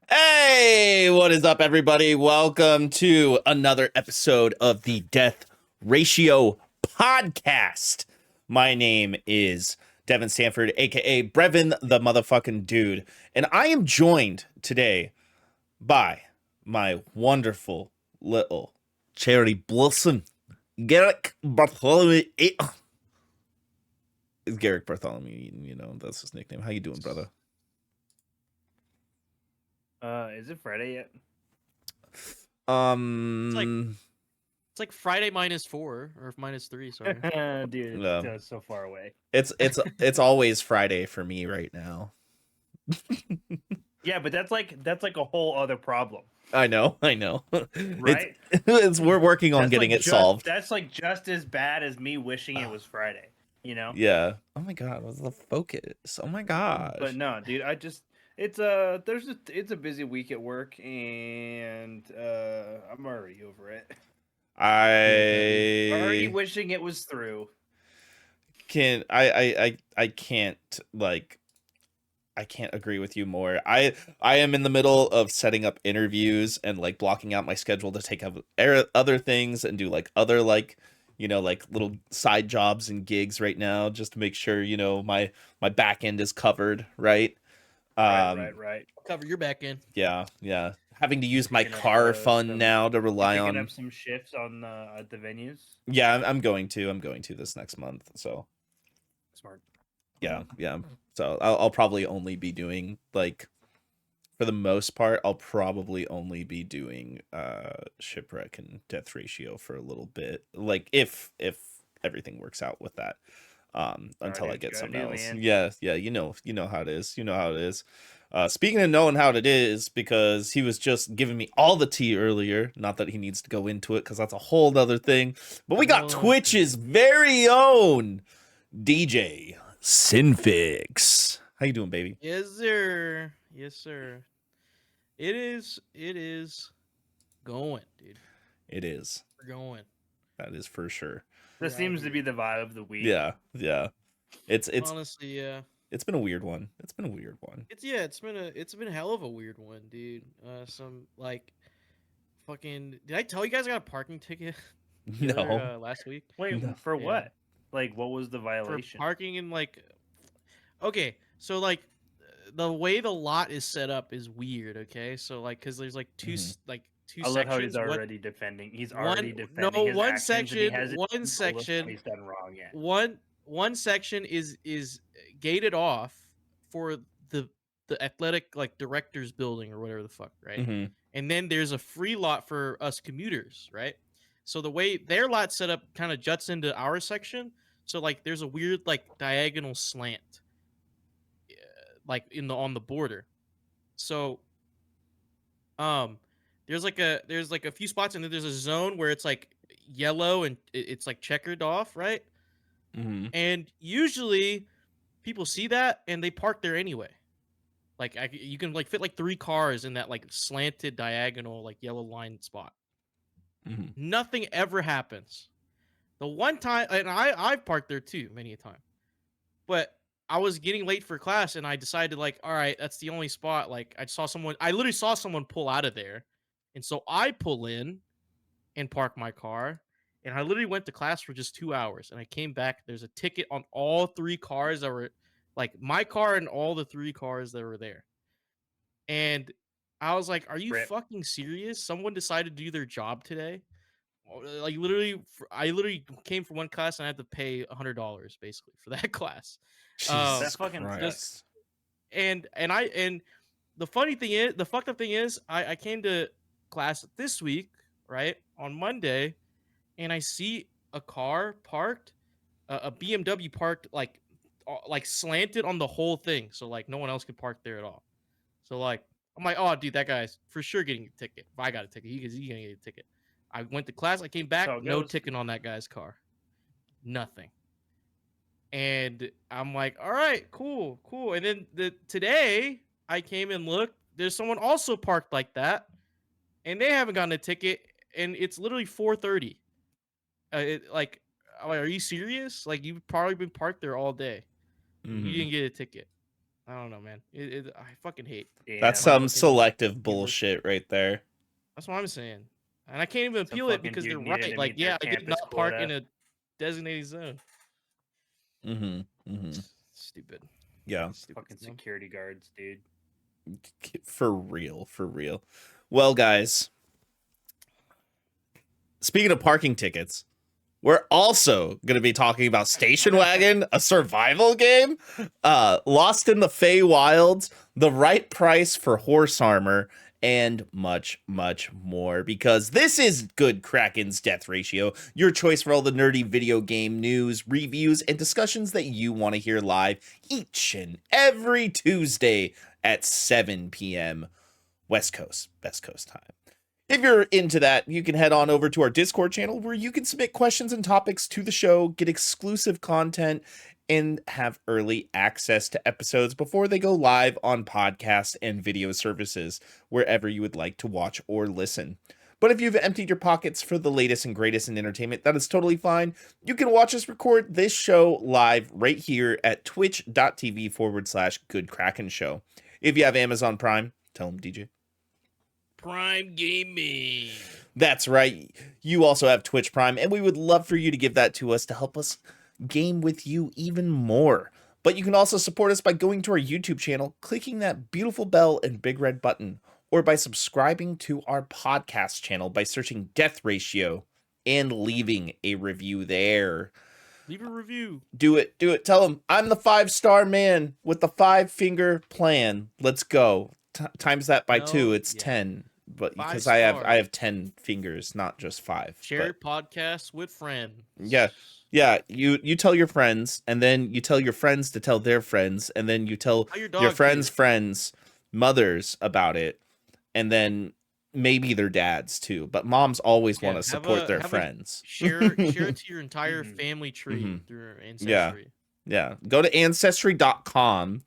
Hey, what is up, everybody? Welcome to another episode of the Death Ratio Podcast. My name is Devin Sanford, aka Brevin the motherfucking dude, and I am joined today by my wonderful little cherry blossom, Garrick Bartholomew. It's Garrick Bartholomew, that's his nickname. How you doing, brother? Is it Friday yet? It's like it's like Friday -4 or -3. Sorry. Dude, Yeah. it's so far away. It's always Friday for me right now. Yeah, but that's like a whole other problem, I know. right? We're working on That's getting like it solved. That's like just as bad as me wishing it was Friday. You know? Yeah. Oh my god, what's the focus? Oh my But gosh. no, dude, it's a busy week at work, and I'm already over it. Already I wishing it was through. can't I can't agree with you more. I am in the middle of setting up interviews and like blocking out my schedule to take up other things and do like other like like little side jobs and gigs right now just to make sure my back end is covered, right? Right. Cover your back end. Yeah. Having to use my Picking up, car fund now to You rely picking on. up some shifts on at the venues. Yeah, I'm going to this next month. So Smart. yeah. So I'll probably only be doing like, for the most part, I'll probably only be doing Shipwreck and Death Ratio for a little bit, like if everything works out with that, until I get something else. Man. Yeah, you know how it is. Speaking of knowing how it is, because he was just giving me all the tea earlier, not that he needs to go into it because that's a whole other thing, but we got Twitch's very own DJ Sinfix. How you doing, baby? Yes, sir. It is going, dude. It is. We're going. That is for sure. This seems to be the vibe of the week. Yeah. It's Honestly, yeah. It's been a weird one. It's been a hell of a weird one, dude. Some like fucking. Did I tell you guys I got a parking ticket? No. Last week. Wait, No. for what? Like, what was the violation? For parking in like. Okay, so like, the way the lot is set up is weird. Okay, so like, cause there's like two Mhm. two I love sections. how he's already defending. He's already one defending his one actions, and he section hasn't one even told us section what he's done wrong yet. one section is gated off for the athletic like directors building or whatever the fuck, right? Mhm. And then there's a free lot for us commuters, right? So the way their lot set up kind of juts into our section, so like there's a weird like diagonal slant like on the border. So there's like a few spots, and then there's a zone where it's like yellow and it's like checkered off, right? Mhm. And usually people see that and they park there anyway. Like you can like fit like 3 cars in that like slanted diagonal like yellow line spot. Mhm. Nothing ever happens. The one time, and I've parked there too many a time, but I was getting late for class and I decided like, all right, that's the only spot. Like I literally saw someone pull out of there, and so I pull in and park my car. And I literally went to class for just 2 hours, and I came back. There's a ticket on all 3 cars that were like my car and all the 3 cars that were there. And I was like, "Are you fucking serious? Someone decided to do their job today?" Like literally, I literally came from one class and I had to pay $100 basically for that class. Jesus That fucking Christ. And the funny thing is, the fucked up thing is, I came to class this week, right, on Monday, and I see a car parked, a BMW parked like slanted on the whole thing, so like no one else could park there at all. So like I'm like, oh dude, that guy's for sure getting a ticket. If I got a ticket, he's gonna get a ticket. I went to class, I came back, no ticket on that guy's car, nothing. And I'm like, all right, cool. And then today I came and looked. There's someone also parked like that, and they haven't gotten a ticket. And it's literally 4:30. Like, I'm like, are you serious? Like, you've probably been parked there all day. You Mhm. didn't get a ticket. I don't know, man. I fucking hate. That's Damn. some selective bullshit right there. That's what I'm saying. And I can't even Some appeal it fucking because dude they're needed right. to Like, meet their yeah, I did campus not park in quota. a designated zone. Stupid. Yeah. Stupid. Fucking security guards, dude. For real. Well, guys, speaking of parking tickets, we're also going to be talking about Station Wagon, a survival game, Lost in the Feywilds, the right price for horse armor, and much, much more. Because this is Good Kraken's Death Ratio, your choice for all the nerdy video game news, reviews, and discussions that you want to hear live each and every Tuesday at 7 p.m. West Coast time. If you're into that, you can head on over to our Discord channel where you can submit questions and topics to the show, get exclusive content, and have early access to episodes before they go live on podcast and video services, wherever you would like to watch or listen. But if you've emptied your pockets for the latest and greatest in entertainment, that is totally fine. You can watch us record this show live right here at twitch.tv/Good Kraken Show. If you have Amazon Prime, tell them, DJ. Prime Gaming. That's right. You also have Twitch Prime, and we would love for you to give that to us to help us game with you even more. But you can also support us by going to our YouTube channel, clicking that beautiful bell and big red button, or by subscribing to our podcast channel by searching Death Ratio and leaving a review there. Leave a review. Do it. Tell them, I'm the 5-star man with the 5-finger plan. Let's go. Times that by 2, it's 10. But because I have 10 fingers, not just 5. Share podcasts with friends. Yeah. You tell your friends, and then you tell your friends to tell their friends, and then you tell your friends' friends, mothers about it, and then maybe their dads too. But moms always want to support their friends. Share it to your entire family tree through Ancestry. Yeah. Go to ancestry.com,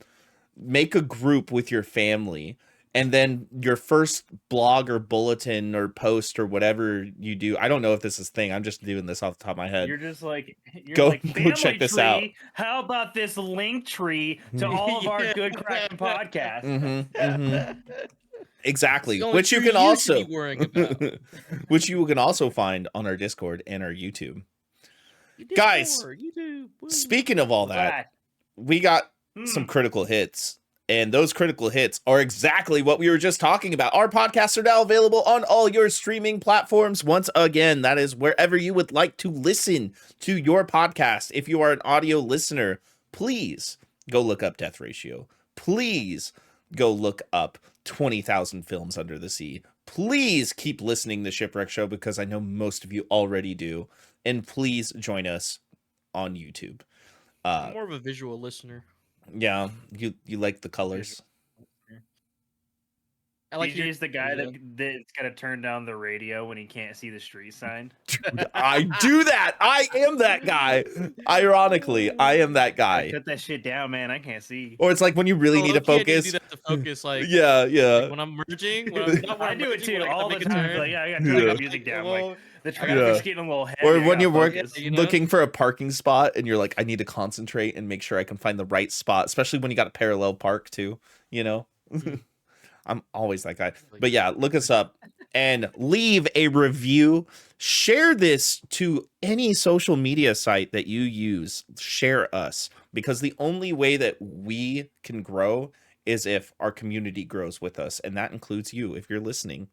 make a group with your family. And then your first blog or bulletin or post or whatever you do. I don't know if this is a thing. I'm just doing this off the top of my head. You're just like, go family check this tree, out. How about this link tree to all of our Good Kraken podcasts? Exactly. Which you can also find on our Discord and our YouTube. Guys, speaking of all that, we got some critical hits. And those critical hits are exactly what we were just talking about. Our podcasts are now available on all your streaming platforms. Once again, that is wherever you would like to listen to your podcast. If you are an audio listener, please go look up Death Ratio. Please go look up 20,000 Films Under the Sea. Please keep listening to Shipwreck Show because I know most of you already do. And please join us on YouTube. I'm more of a visual listener. Yeah, you like the colors. I like DJ's the guy that's gonna turn down the radio when he can't see the street sign. I do that. I am that guy. Ironically, I am that guy. Cut that shit down, man. I can't see. Or it's like when you really need to focus. I do that to focus, like yeah. Like when I'm merging, I do it too all the time. Like, I gotta turn the music down. Like the traffic's getting a little heavy. Or when you're looking for a parking spot and you're like, I need to concentrate and make sure I can find the right spot, especially when you got a parallel park too. You know. I'm always that guy. But yeah, look us up and leave a review. Share this to any social media site that you use. Share us, because the only way that we can grow is if our community grows with us. And that includes you. If you're listening,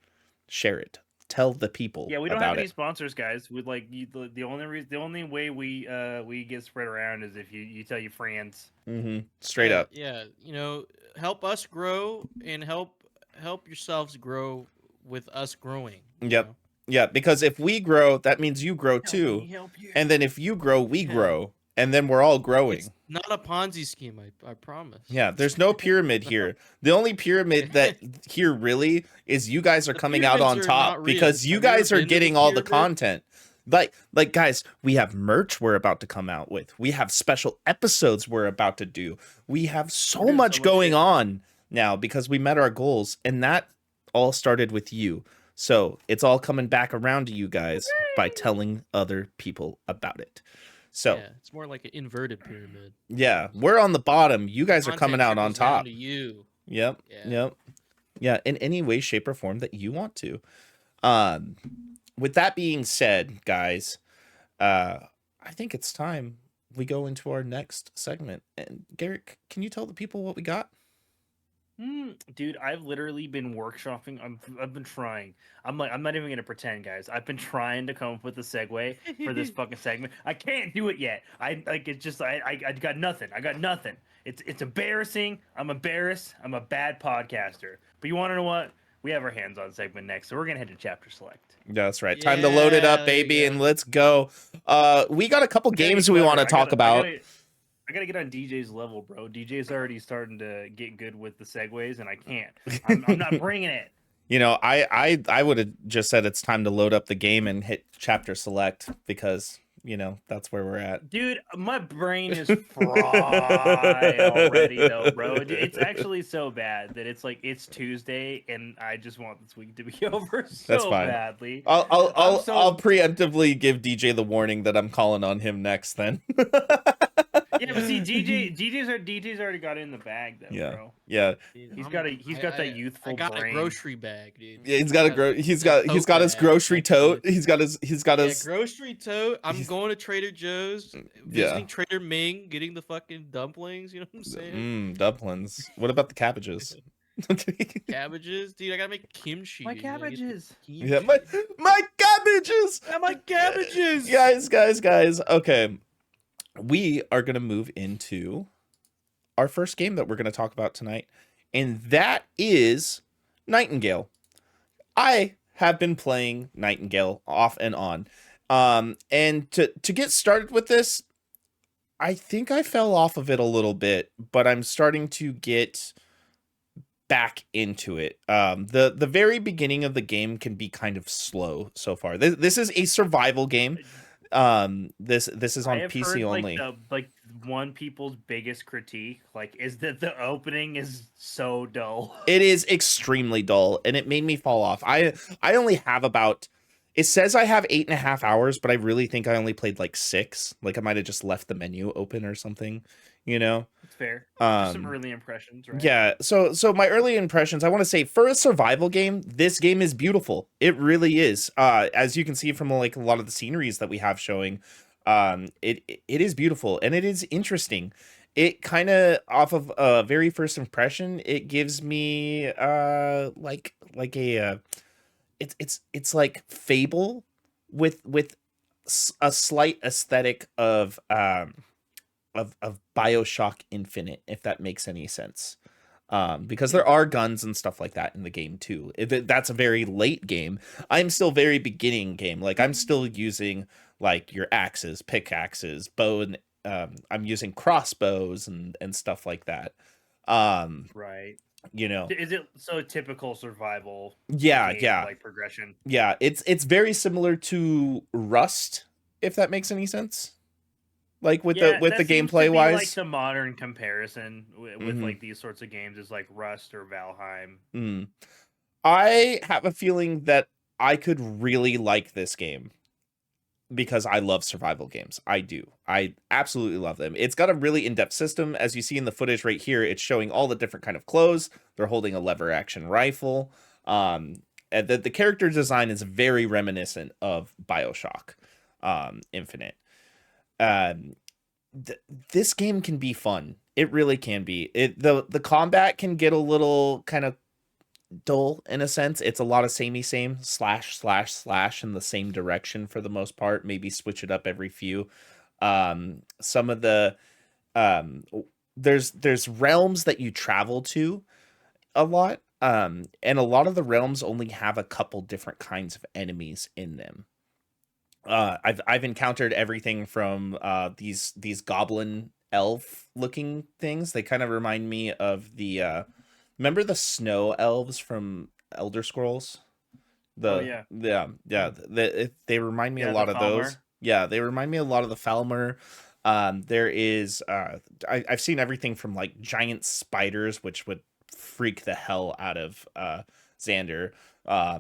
share it. Tell the people. Yeah, we don't have any sponsors, guys. We like the only way we get spread around is if you tell your friends. Straight up. Yeah, help us grow and help yourselves grow with us growing. Yep. Yeah, because if we grow, that means you grow too. And then if you grow, we grow. And then we're all growing. It's not a Ponzi scheme, I promise. Yeah, there's no pyramid here. The only pyramid that here really is you guys are coming out on top because you guys are getting all the content. Like guys, we have merch we're about to come out with. We have special episodes we're about to do. We have so much going on now because we met our goals, and that all started with you. So it's all coming back around to you guys by telling other people about it. So Yeah, it's more like an inverted pyramid. yeah, we're on the bottom. You guys are coming Content out on trickles down top. to you. Yep. Yeah. Yep. Yeah, in any way, shape, or form that you want to. Um, with that being said, guys, I think it's time we go into our next segment. And Garrick, can you tell the people what we got? Dude, I've literally been workshopping. I've been trying. I'm not even gonna pretend, guys. I've been trying to come up with a segue for this fucking segment. I can't do it yet. I got nothing. I got nothing. It's embarrassing. I'm embarrassed. I'm a bad podcaster. But you want to know what? We have our hands on segment next, so we're gonna head to chapter select. That's right. Time to load it up, Yeah, there you baby, go. and let's go. We got a couple I gotta games get we clever. want to talk about. I gotta get on DJ's level, bro. DJ's already starting to get good with the segues, and I can't. I'm not bringing it. You know, I would have just said it's time to load up the game and hit chapter select because, you know, that's where we're at. Dude, my brain is fried already, though, bro. It's actually so bad that it's Tuesday, and I just want this week to be over so That's fine. badly. I'll preemptively give DJ the warning that I'm calling on him next then. Yeah, but see, DJ's already got it in the bag, though, Yeah. bro. Yeah. Dude, He's got that youthful I got brain. a grocery bag, dude. Yeah, he's got tote his bag, grocery actually. tote. He's got his Grocery tote. I'm he's- going to Trader Joe's, visiting Trader Ming, getting the fucking dumplings. You know what I'm saying? Dumplings. What about the cabbages? Cabbages, dude. I gotta make kimchi. My dude. I gotta get the cabbages. Yeah, kimchi. my cabbages. My cabbages. Guys. Okay. We are going to move into our first game that we're going to talk about tonight, and that is Nightingale. I have been playing Nightingale off and on. And to get started with this, I think I fell off of it a little bit, but I'm starting to get back into it. The very beginning of the game can be kind of slow so far. This is a survival game. This is on I have PC heard, only. like one people's biggest critique is that the opening is so dull. It is extremely dull, and it made me fall off. I only have about. It says I have 8.5 hours, but I really think I only played like 6. Like I might have just left the menu open or something. You know. It's fair. Just some early impressions, right? Yeah. So my early impressions, I want to say for a survival game, this game is beautiful. It really is. As you can see from like a lot of the sceneries that we have showing, it is beautiful and it is interesting. It kind of off of a very first impression, it gives me like a it's like Fable with a slight aesthetic of BioShock Infinite, if that makes any sense. Because there are guns and stuff like that in the game too. That's a very late game. I'm still very beginning game. Like I'm still using like your axes, pickaxes, bow, and I'm using crossbows and stuff like that. Right. You know. Is it so typical survival? Yeah, game, yeah. Like progression. Yeah, it's very similar to Rust, if that makes any sense. Like with the gameplay wise, like the modern comparison with like these sorts of games is like Rust or Valheim. I have a feeling that I could really like this game because I love survival games. I do. I absolutely love them. It's got a really in-depth system. As you see in the footage right here, it's showing all the different kind of clothes. They're holding a lever action rifle. And the character design is very reminiscent of BioShock Infinite. This game can be fun. It really can be. The combat can get a little kind of dull in a sense. It's a lot of samey same slash in the same direction for the most part. Maybe switch it up every few. Some of the there's realms that you travel to a lot. And a lot of the realms only have a couple different kinds of enemies in them. I've encountered everything from these goblin elf looking things. They kind of remind me of the remember the snow elves from Elder Scrolls? They remind me a lot of those. Yeah, they remind me a lot of the Falmer. There is I've seen everything from like giant spiders, which would freak the hell out of Xander.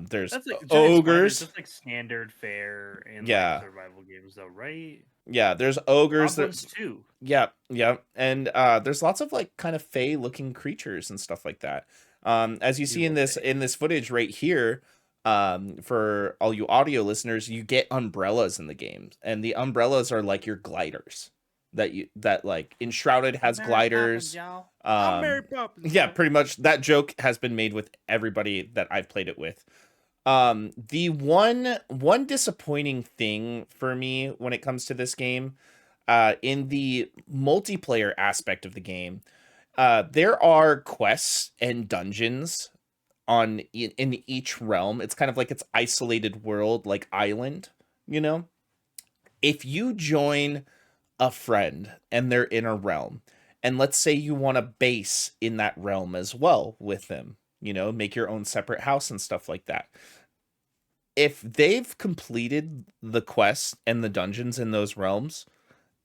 There's That's like ogres. That's like standard fare in Yeah. like survival games, though, right? Yeah, there's ogres. Goblins too. Yeah, yeah, and there's lots of like kind of fey looking creatures and stuff like that. As you I do see in love this fae. footage right here, for all you audio listeners, you get umbrellas in the game, and the umbrellas are like your gliders that like Enshrouded has Mary Poppins, gliders. y'all. I'm Um, Mary Poppins, yeah, y'all. pretty much that joke has been made with everybody that I've played it with. The one disappointing thing for me when it comes to this game, in the multiplayer aspect of the game, there are quests and dungeons in each realm. It's kind of like its isolated world, like island, you know? If you join a friend and they're in a realm, and let's say you want a base in that realm as well with them, make your own separate house and stuff like that. If they've completed the quests and the dungeons in those realms,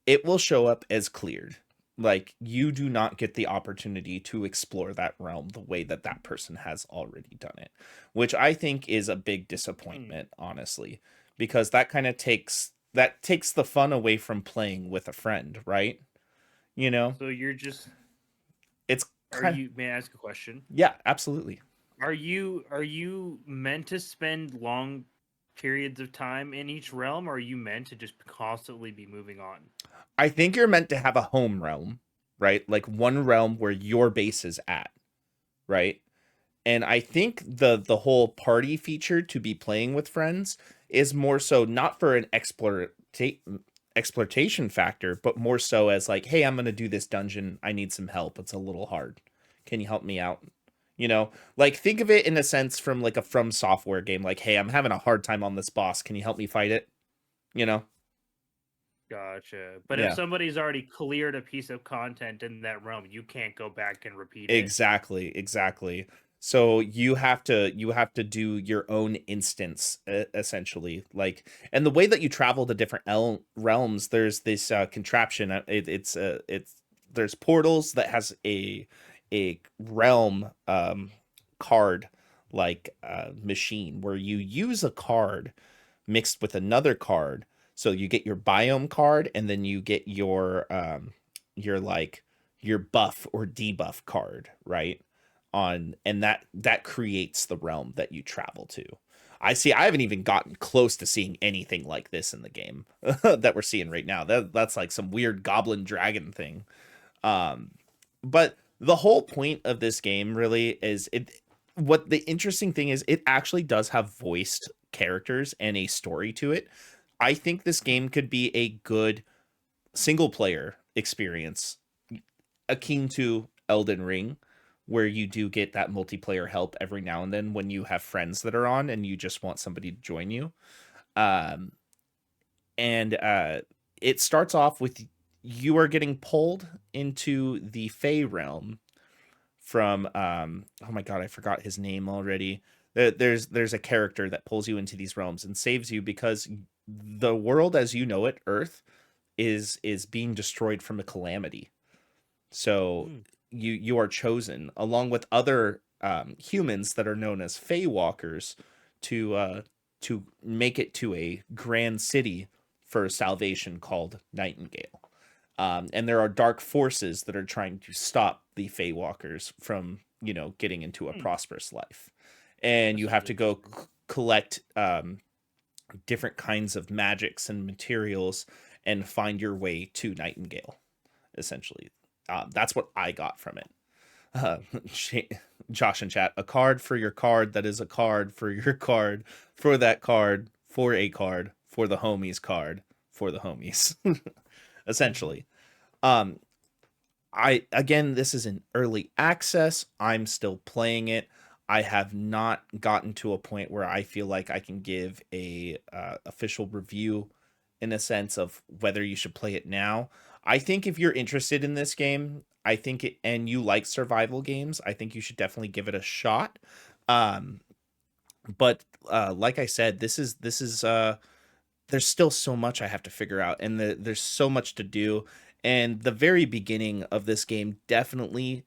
it will show up as cleared. Like you do not get the opportunity to explore that realm the way that that person has already done it, which I think is a big disappointment, honestly, because that kind of takes the fun away from playing with a friend, right? You know, So you're just it's are kind you may I ask a question? yeah, absolutely. Are you meant to spend long periods of time in each realm, or are you meant to just constantly be moving on? I think you're meant to have a home realm, right? Like one realm where your base is at, right? And I think the whole party feature to be playing with friends is more so not for an exploitation factor, but more so as like, hey, I'm gonna do this dungeon. I need some help. It's a little hard. Can you help me out? Like think of it in a sense from like a From Software game. Like, hey, I'm having a hard time on this boss. Can you help me fight it? You know? Gotcha. But if Yeah. somebody's already cleared a piece of content in that realm, you can't go back and repeat it. Exactly. So you have to do your own instance, essentially. Like, and the way that you travel to different realms, there's this contraption. It's there's portals that has a realm card like machine where you use a card mixed with another card. So you get your biome card, and then you get your like your buff or debuff card, right? And that creates the realm that you travel to. I haven't even gotten close to seeing anything like this in the game that we're seeing right now. That's like some weird goblin dragon thing. But the whole point of this game really is what the interesting thing is, it actually does have voiced characters and a story to it. I think this game could be a good single player experience akin to Elden Ring, where you do get that multiplayer help every now and then when you have friends that are on and you just want somebody to join you. Um, and it starts off with you are getting pulled into the Fey realm from oh my god, I forgot his name already. There's a character that pulls you into these realms and saves you because the world as you know it, Earth, is being destroyed from a calamity. So Mm. you are chosen along with other humans that are known as Fey Walkers to make it to a grand city for salvation called Nightingale. And there are dark forces that are trying to stop the Fey Walkers from getting into a Hmm, prosperous life. And that you sounds have to go interesting. collect different kinds of magics and materials and find your way to Nightingale, essentially. That's what I got from it. Uh, Josh and chat, a card for your card that is a card for your card for that card for a card for the homies card for the homies, essentially. Um, this is in early access. I'm still playing it. I have not gotten to a point where I feel like I can give a official review in a sense of whether you should play it now. I think if you're interested in this game, and you like survival games, I think you should definitely give it a shot. Um, but like I said, this is there's still so much I have to figure out, and there's so much to do. And the very beginning of this game definitely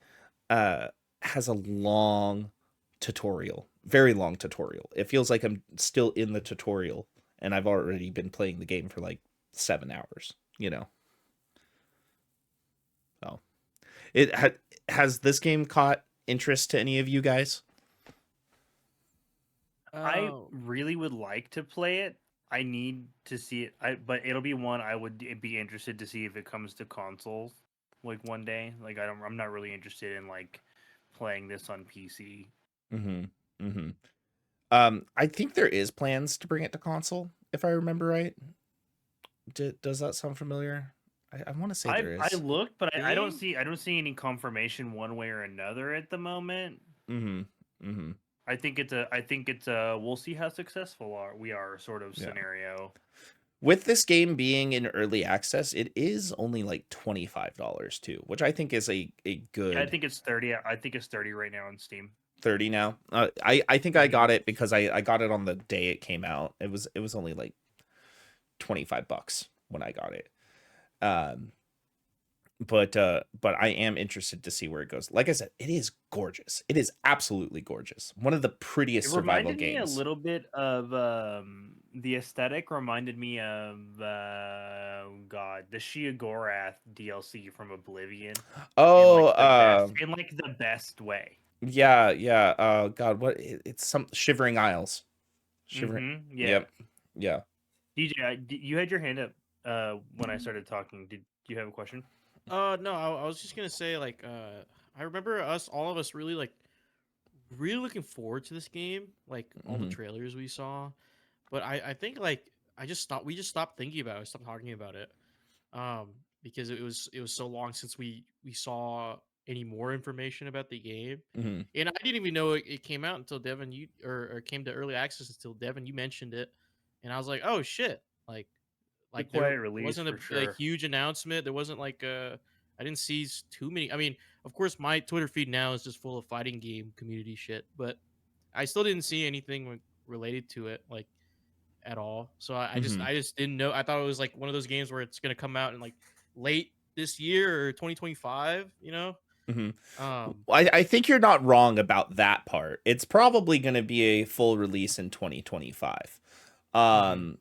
uh, has a long tutorial, very long tutorial. It feels like I'm still in the tutorial, and I've already been playing the game for like 7 hours. you know. So it has this game caught interest to any of you guys? I Oh, really would like to play it. I need to see it. But it'll be one I would be interested to see if it comes to consoles like one day. Like I'm not really interested in like playing this on PC. Mm-hmm. Mm-hmm. I think there is plans to bring it to console, if I remember right. Does that sound familiar? I want to say there I is. looked, but I don't think. see any confirmation one way or another at the moment. Mm-hmm. Mm-hmm. I think it's a we'll see how successful we are sort of Yeah. scenario. With this game being in early access, it is only like $25 too, which I think is a Yeah, I good think it's 30. I think it's 30 right now on Steam. 30 now. I think I got it because I got it on the day it came out. It was only like $25 when I got it. Um, but I am interested to see where it goes. Like I said, it is gorgeous. It is absolutely gorgeous. One of the prettiest It survival reminded me a games. little bit of the aesthetic reminded me of God, the Shia Gorath DLC from Oblivion Oh, in like the best way. yeah, yeah. God, what? It's some Shivering Isles. Shivering. Mm-hmm. Yeah. Yep. Yeah. DJ, you had your hand up when I started talking. Did you have a question? No, I was just gonna say like I remember all of us really really looking forward to this game, like all the Hmm. trailers we saw. But I think like we just stopped thinking about it, stopped talking about it. Um, because it was so long since we saw any more information about the game. Hmm. And I didn't even know it came out until Devin or came to early access until Devin you mentioned it. And I was like, "Oh shit." The Like quiet there release wasn't for a sure. huge announcement. There wasn't I didn't see too many. I mean, of course, my Twitter feed now is just full of fighting game community shit, but I still didn't see anything related to it like at all. So Hmm. I just didn't know. I thought it was like one of those games where it's gonna come out in like late this year or 2025. You know. Hmm. Um. I think you're not wrong about that part. It's probably going to be a full release in 2025. Mhm, Um,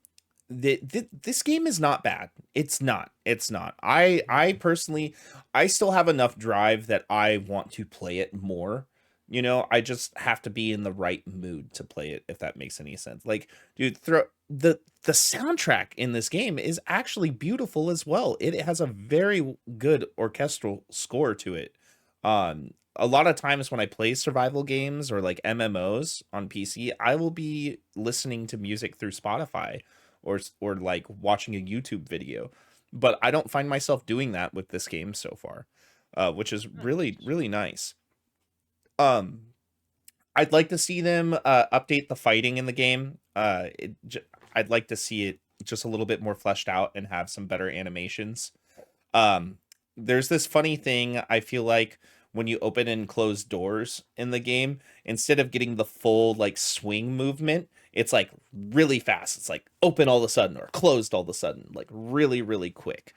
this game is not bad. It's not. It's not. I mhm. personally, I still have enough drive that I want to play it more. You know, I just have to be in the right mood to play it, if that makes any sense. Like, dude, throw the soundtrack in this game is actually beautiful as well. It has a very good orchestral score to it. A lot of times when I play survival games or like MMOs on PC, I will be listening to music through Spotify or like watching a YouTube video. But I don't find myself doing that with this game so far, which is really Nice. really nice. Um, I'd like to see them update the fighting in the game. I'd like to see it just a little bit more fleshed out and have some better animations. Um, there's this funny thing I feel like when you open and close doors in the game, instead of getting the full like swing movement, it's like really fast. It's like open all of a sudden or closed all of a sudden, like really, really quick.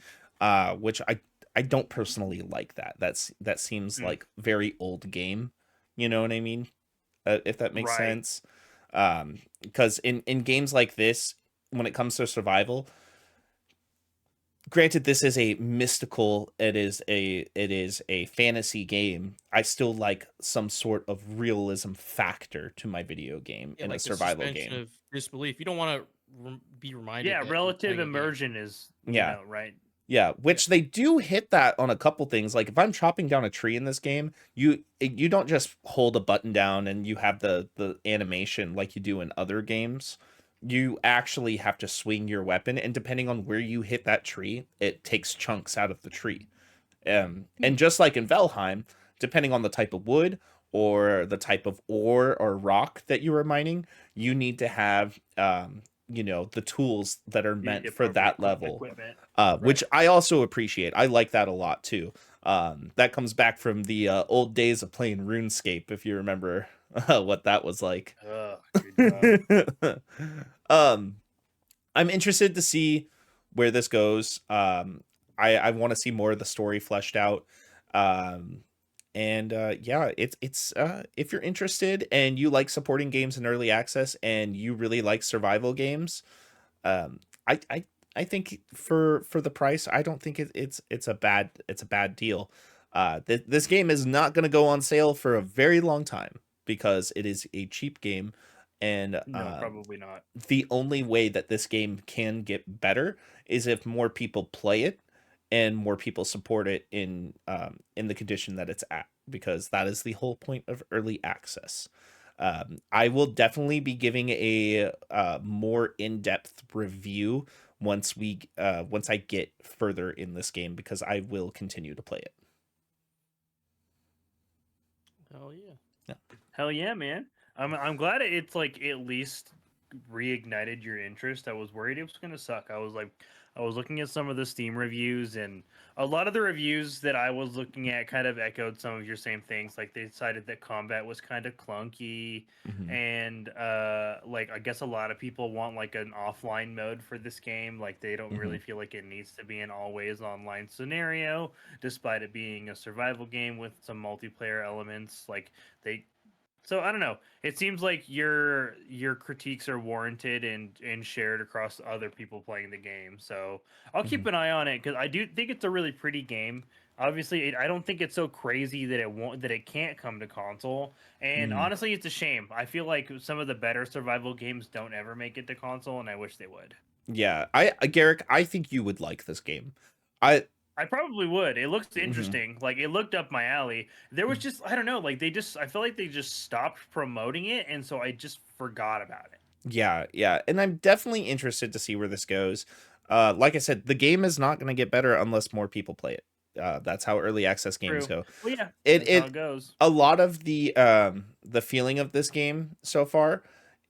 Which I don't personally like that. That seems Mm, like very old game. You know what I mean? If that makes right. sense. Because in games like this, when it comes to survival, granted this is a mystical, it is a fantasy game, I still like some sort of realism factor to my video game Yeah, in a like the survival suspension game. of disbelief. You don't want to be reminded Yeah, that you're relative playing a game. immersion is, Yeah, right. yeah, Yeah. which they do hit that on a couple things. Like if I'm chopping down a tree in this game, you don't just hold a button down and you have the animation like you do in other games. You actually have to swing your weapon, and depending on where you hit that tree, it takes chunks out of the tree. And just like in Valheim, depending on the type of wood or the type of ore or rock that you are mining, you need to have the tools that are The meant for appropriate that level, equipment. which Right. I also appreciate. I like that a lot too. That comes back from the old days of playing RuneScape, if you remember what that was like. Good God. um, I'm interested to see where this goes. I want to see more of the story fleshed out. Um, and yeah, it's if you're interested and you like supporting games in early access and you really like survival games, um, I think for the price, I don't think it's a bad deal. This game is not going to go on sale for a very long time because it is a cheap game, and No, probably not. the only way that this game can get better is if more people play it and more people support it in the condition that it's at, because that is the whole point of early access. I will definitely be giving a more in-depth review once I get further in this game, because I will continue to play it. Hell yeah. Hell yeah, man. I'm glad it's like at least reignited your interest. I was worried it was gonna suck. I was looking at some of the Steam reviews, and a lot of the reviews that I was looking at kind of echoed some of your same things. Like they decided that combat was kind of clunky, and like I guess a lot of people want like an offline mode for this game. Like they don't really feel like it needs to be an always online scenario, despite it being a survival game with some multiplayer elements. Like they so I don't know. It seems like your critiques are warranted and shared across other people playing the game. So I'll keep an eye on it because I do think it's a really pretty game. Obviously, I don't think it's so crazy that it can't come to console. And honestly, it's a shame. I feel like some of the better survival games don't ever make it to console, and I wish they would. Yeah, Garrick, I think you would like this game. I probably would. It looks Mhm. interesting. Like it looked up my alley. There was just I don't know. Like I feel like they just stopped promoting it, and so I just forgot about it. Yeah, and I'm definitely interested to see where this goes. Like I said, the game is not going to get better unless more people play it. That's how early access games True. go. Well, yeah, It that's how it it goes. a lot of the feeling of this game so far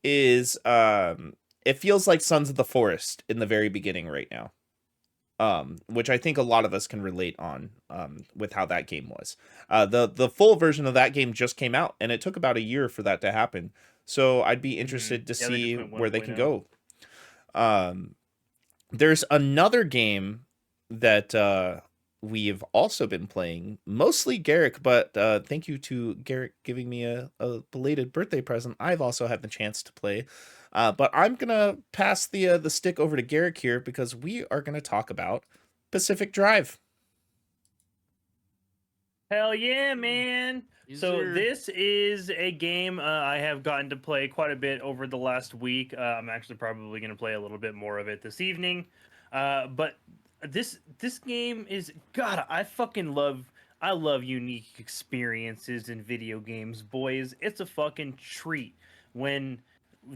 is it feels like Sons of the Forest in the very beginning right now. Which I think a lot of us can relate on with how that game was. The full version of that game just came out, and it took about a year for that to happen. So I'd be interested to Yeah, they see just went where they can 1.0. go. There's another game that we've also been playing, mostly Garrick, but thank you to Garrick giving me a belated birthday present. I've also had the chance to play. But I'm gonna pass the stick over to Garrick here because we are gonna talk about Pacific Drive. Hell yeah, man! Yes, So sir. this is a game I have gotten to play quite a bit over the last week. I'm actually probably going to play a little bit more of it this evening. But this game is God. I love unique experiences in video games, boys. It's a fucking treat when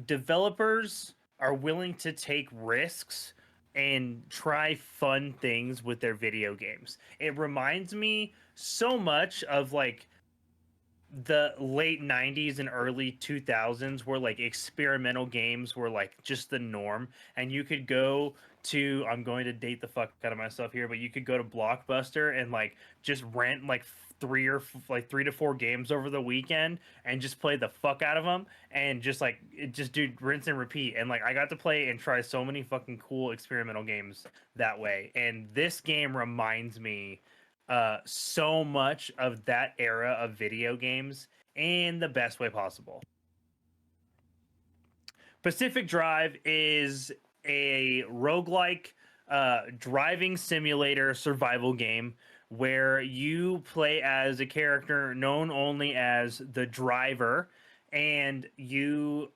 developers are willing to take risks and try fun things with their video games. It reminds me so much of like the late 90s and early 2000s where like experimental games were like just the norm, and you could go to I'm going to date the fuck out of myself here, but you could go to Blockbuster and like just rent like like 3 to 4 games over the weekend and just play the fuck out of them and just like just do rinse and repeat. And like I got to play and try so many fucking cool experimental games that way, and this game reminds me so much of that era of video games in the best way possible. Pacific Drive is a roguelike driving simulator survival game where you play as a character known only as the driver, and you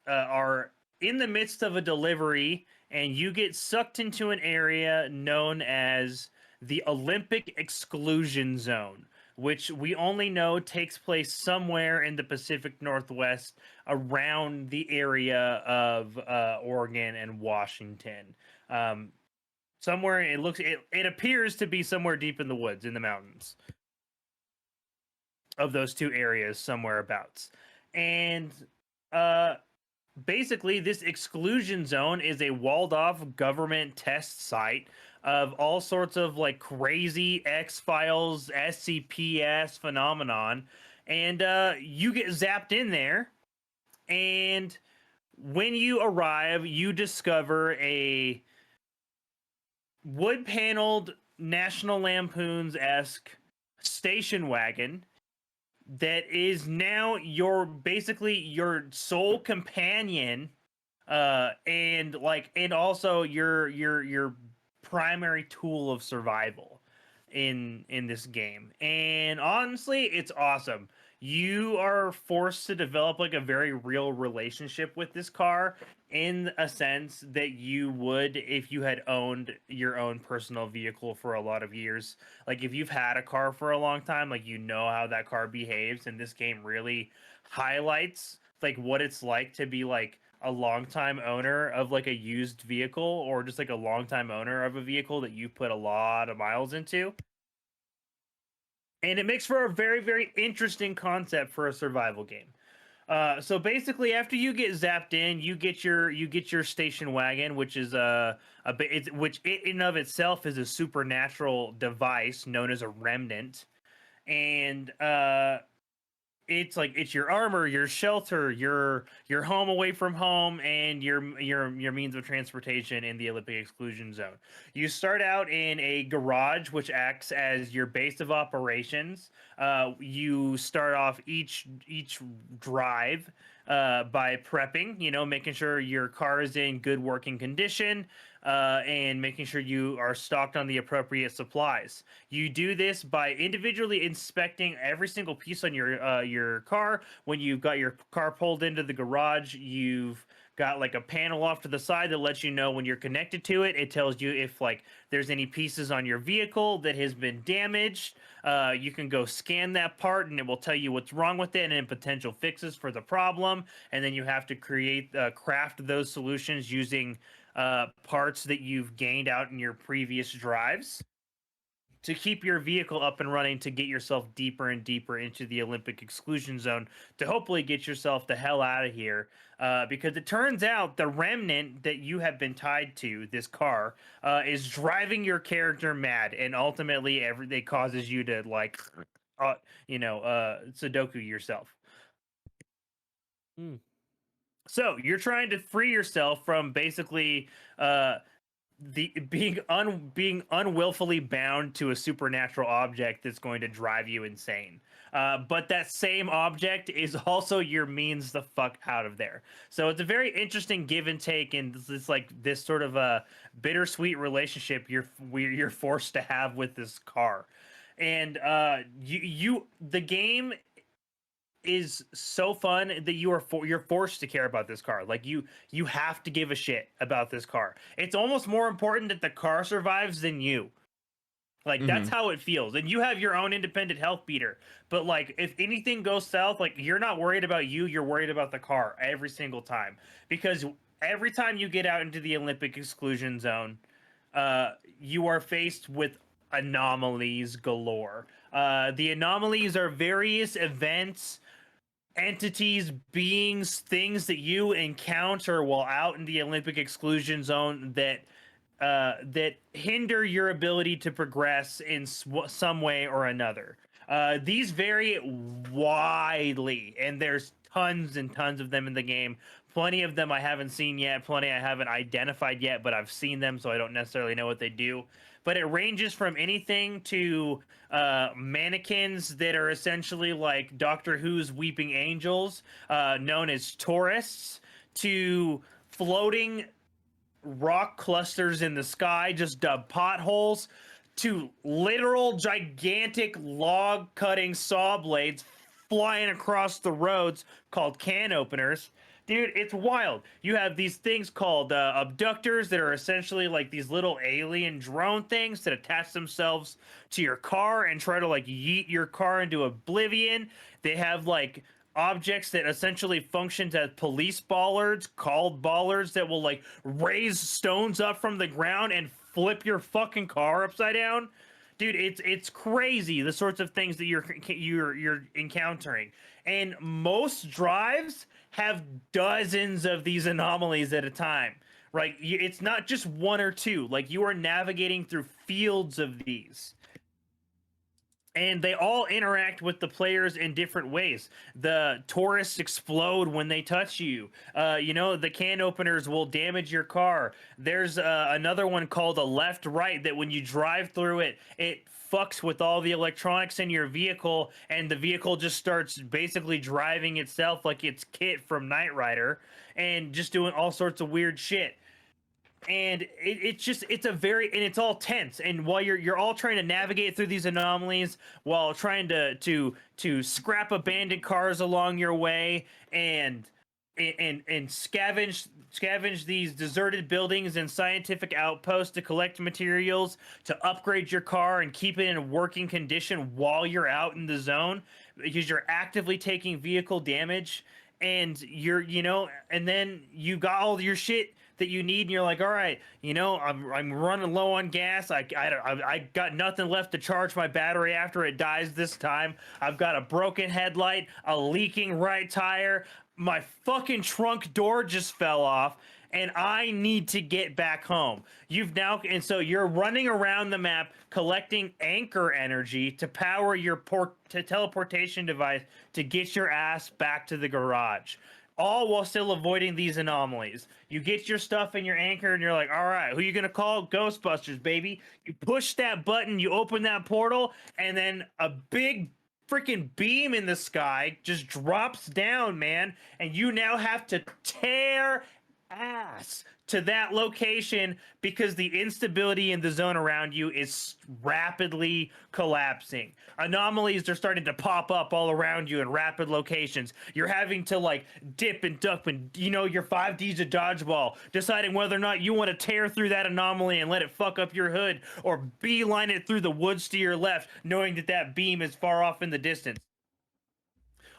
are in the midst of a delivery and you get sucked into an area known as the Olympic Exclusion Zone, which we only know takes place somewhere in the Pacific Northwest around the area of Oregon and Washington. Um, somewhere it appears to be somewhere deep in the woods, in the mountains of those two areas, somewhere abouts. And uh, basically, this exclusion zone is a walled off government test site of all sorts of like crazy X-Files SCP-S phenomenon. And you get zapped in there. And when you arrive, you discover a wood paneled National Lampoon's esque station wagon that is now your basically your sole companion and also your primary tool of survival in this game. And honestly, it's awesome. You are forced to develop like a very real relationship with this car in a sense that you would if you had owned your own personal vehicle for a lot of years. Like if you've had a car for a long time, like you know how that car behaves, and this game really highlights like what it's like to be like a longtime owner of like a used vehicle, or just like a longtime owner of a vehicle that you put a lot of miles into. And it makes for a very, very interesting concept for a survival game. So basically, after you get zapped in, you get your station wagon, which is which it in of itself is a supernatural device known as a remnant, and it's like it's your armor, your shelter, your home away from home, and your means of transportation in the Olympic exclusion zone. You start out in a garage, which acts as your base of operations. You start off each drive by prepping, making sure your car is in good working condition, and making sure you are stocked on the appropriate supplies. You do this by individually inspecting every single piece on your car. When you've got your car pulled into the garage, you've got like a panel off to the side that lets you know when you're connected to it. It tells you if like there's any pieces on your vehicle that has been damaged. You can go scan that part and it will tell you what's wrong with it and potential fixes for the problem. And then you have to craft those solutions using parts that you've gained out in your previous drives to keep your vehicle up and running, to get yourself deeper and deeper into the Olympic exclusion zone, to hopefully get yourself the hell out of here. Because it turns out the remnant that you have been tied to, this car, is driving your character mad, and ultimately it causes you to like, Sudoku yourself. Hmm. So you're trying to free yourself from basically the being unwillfully bound to a supernatural object that's going to drive you insane. But that same object is also your means the fuck out of there. So it's a very interesting give and take, and it's like this sort of a bittersweet relationship you're forced to have with this car. And the game is so fun that you're forced to care about this car. Like you have to give a shit about this car. It's almost more important that the car survives than you. Like that's how it feels. And you have your own independent health beater. But like if anything goes south, like you're not worried about you, you're worried about the car every single time. Because every time you get out into the Olympic exclusion zone, you are faced with anomalies galore. The anomalies are various events, entities, beings, things that you encounter while out in the Olympic exclusion zone that hinder your ability to progress in some way or another. These vary widely, and there's tons and tons of them in the game. Plenty of them I haven't seen yet, plenty I haven't identified yet, but I've seen them, so I don't necessarily know what they do. But it ranges from anything to mannequins that are essentially like Doctor Who's weeping angels, known as tourists, to floating rock clusters in the sky, just potholes, to literal gigantic log cutting saw blades flying across the roads called can openers. Dude, it's wild. You have these things called abductors that are essentially like these little alien drone things that attach themselves to your car and try to like yeet your car into oblivion. They have like objects that essentially functions as police bollards, called bollards, that will like raise stones up from the ground and flip your fucking car upside down. Dude, it's crazy the sorts of things that you're encountering. And most drives have dozens of these anomalies at a time. Right? It's not just one or two. Like you are navigating through fields of these. and they all interact with the players in different ways. The tourists explode when they touch you. The can openers will damage your car. There's another one called a left right that when you drive through it, it fucks with all the electronics in your vehicle, and the vehicle just starts basically driving itself like it's Kit from Knight Rider and just doing all sorts of weird shit. And it's all tense, and while you're all trying to navigate through these anomalies while trying to scrap abandoned cars along your way, and scavenge these deserted buildings and scientific outposts to collect materials to upgrade your car and keep it in working condition while you're out in the zone, because you're actively taking vehicle damage, and and then you got all your shit that you need, and you're like, all right, I'm running low on gas. I got nothing left to charge my battery after it dies this time. I've got a broken headlight, a leaking right tire, my fucking trunk door just fell off, and I need to get back home. And so you're running around the map collecting anchor energy to power your teleportation device to get your ass back to the garage, all while still avoiding these anomalies. You get your stuff in your anchor, and you're like, all right, who you gonna call? Ghostbusters, baby. You push that button, you open that portal, and then a big freaking beam in the sky just drops down, man, and you now have to tear ass to that location because the instability in the zone around you is rapidly collapsing. Anomalies are starting to pop up all around you in rapid locations. You're having to like dip and duck when your 5D's a dodgeball, deciding whether or not you want to tear through that anomaly and let it fuck up your hood, or beeline it through the woods to your left, knowing that beam is far off in the distance.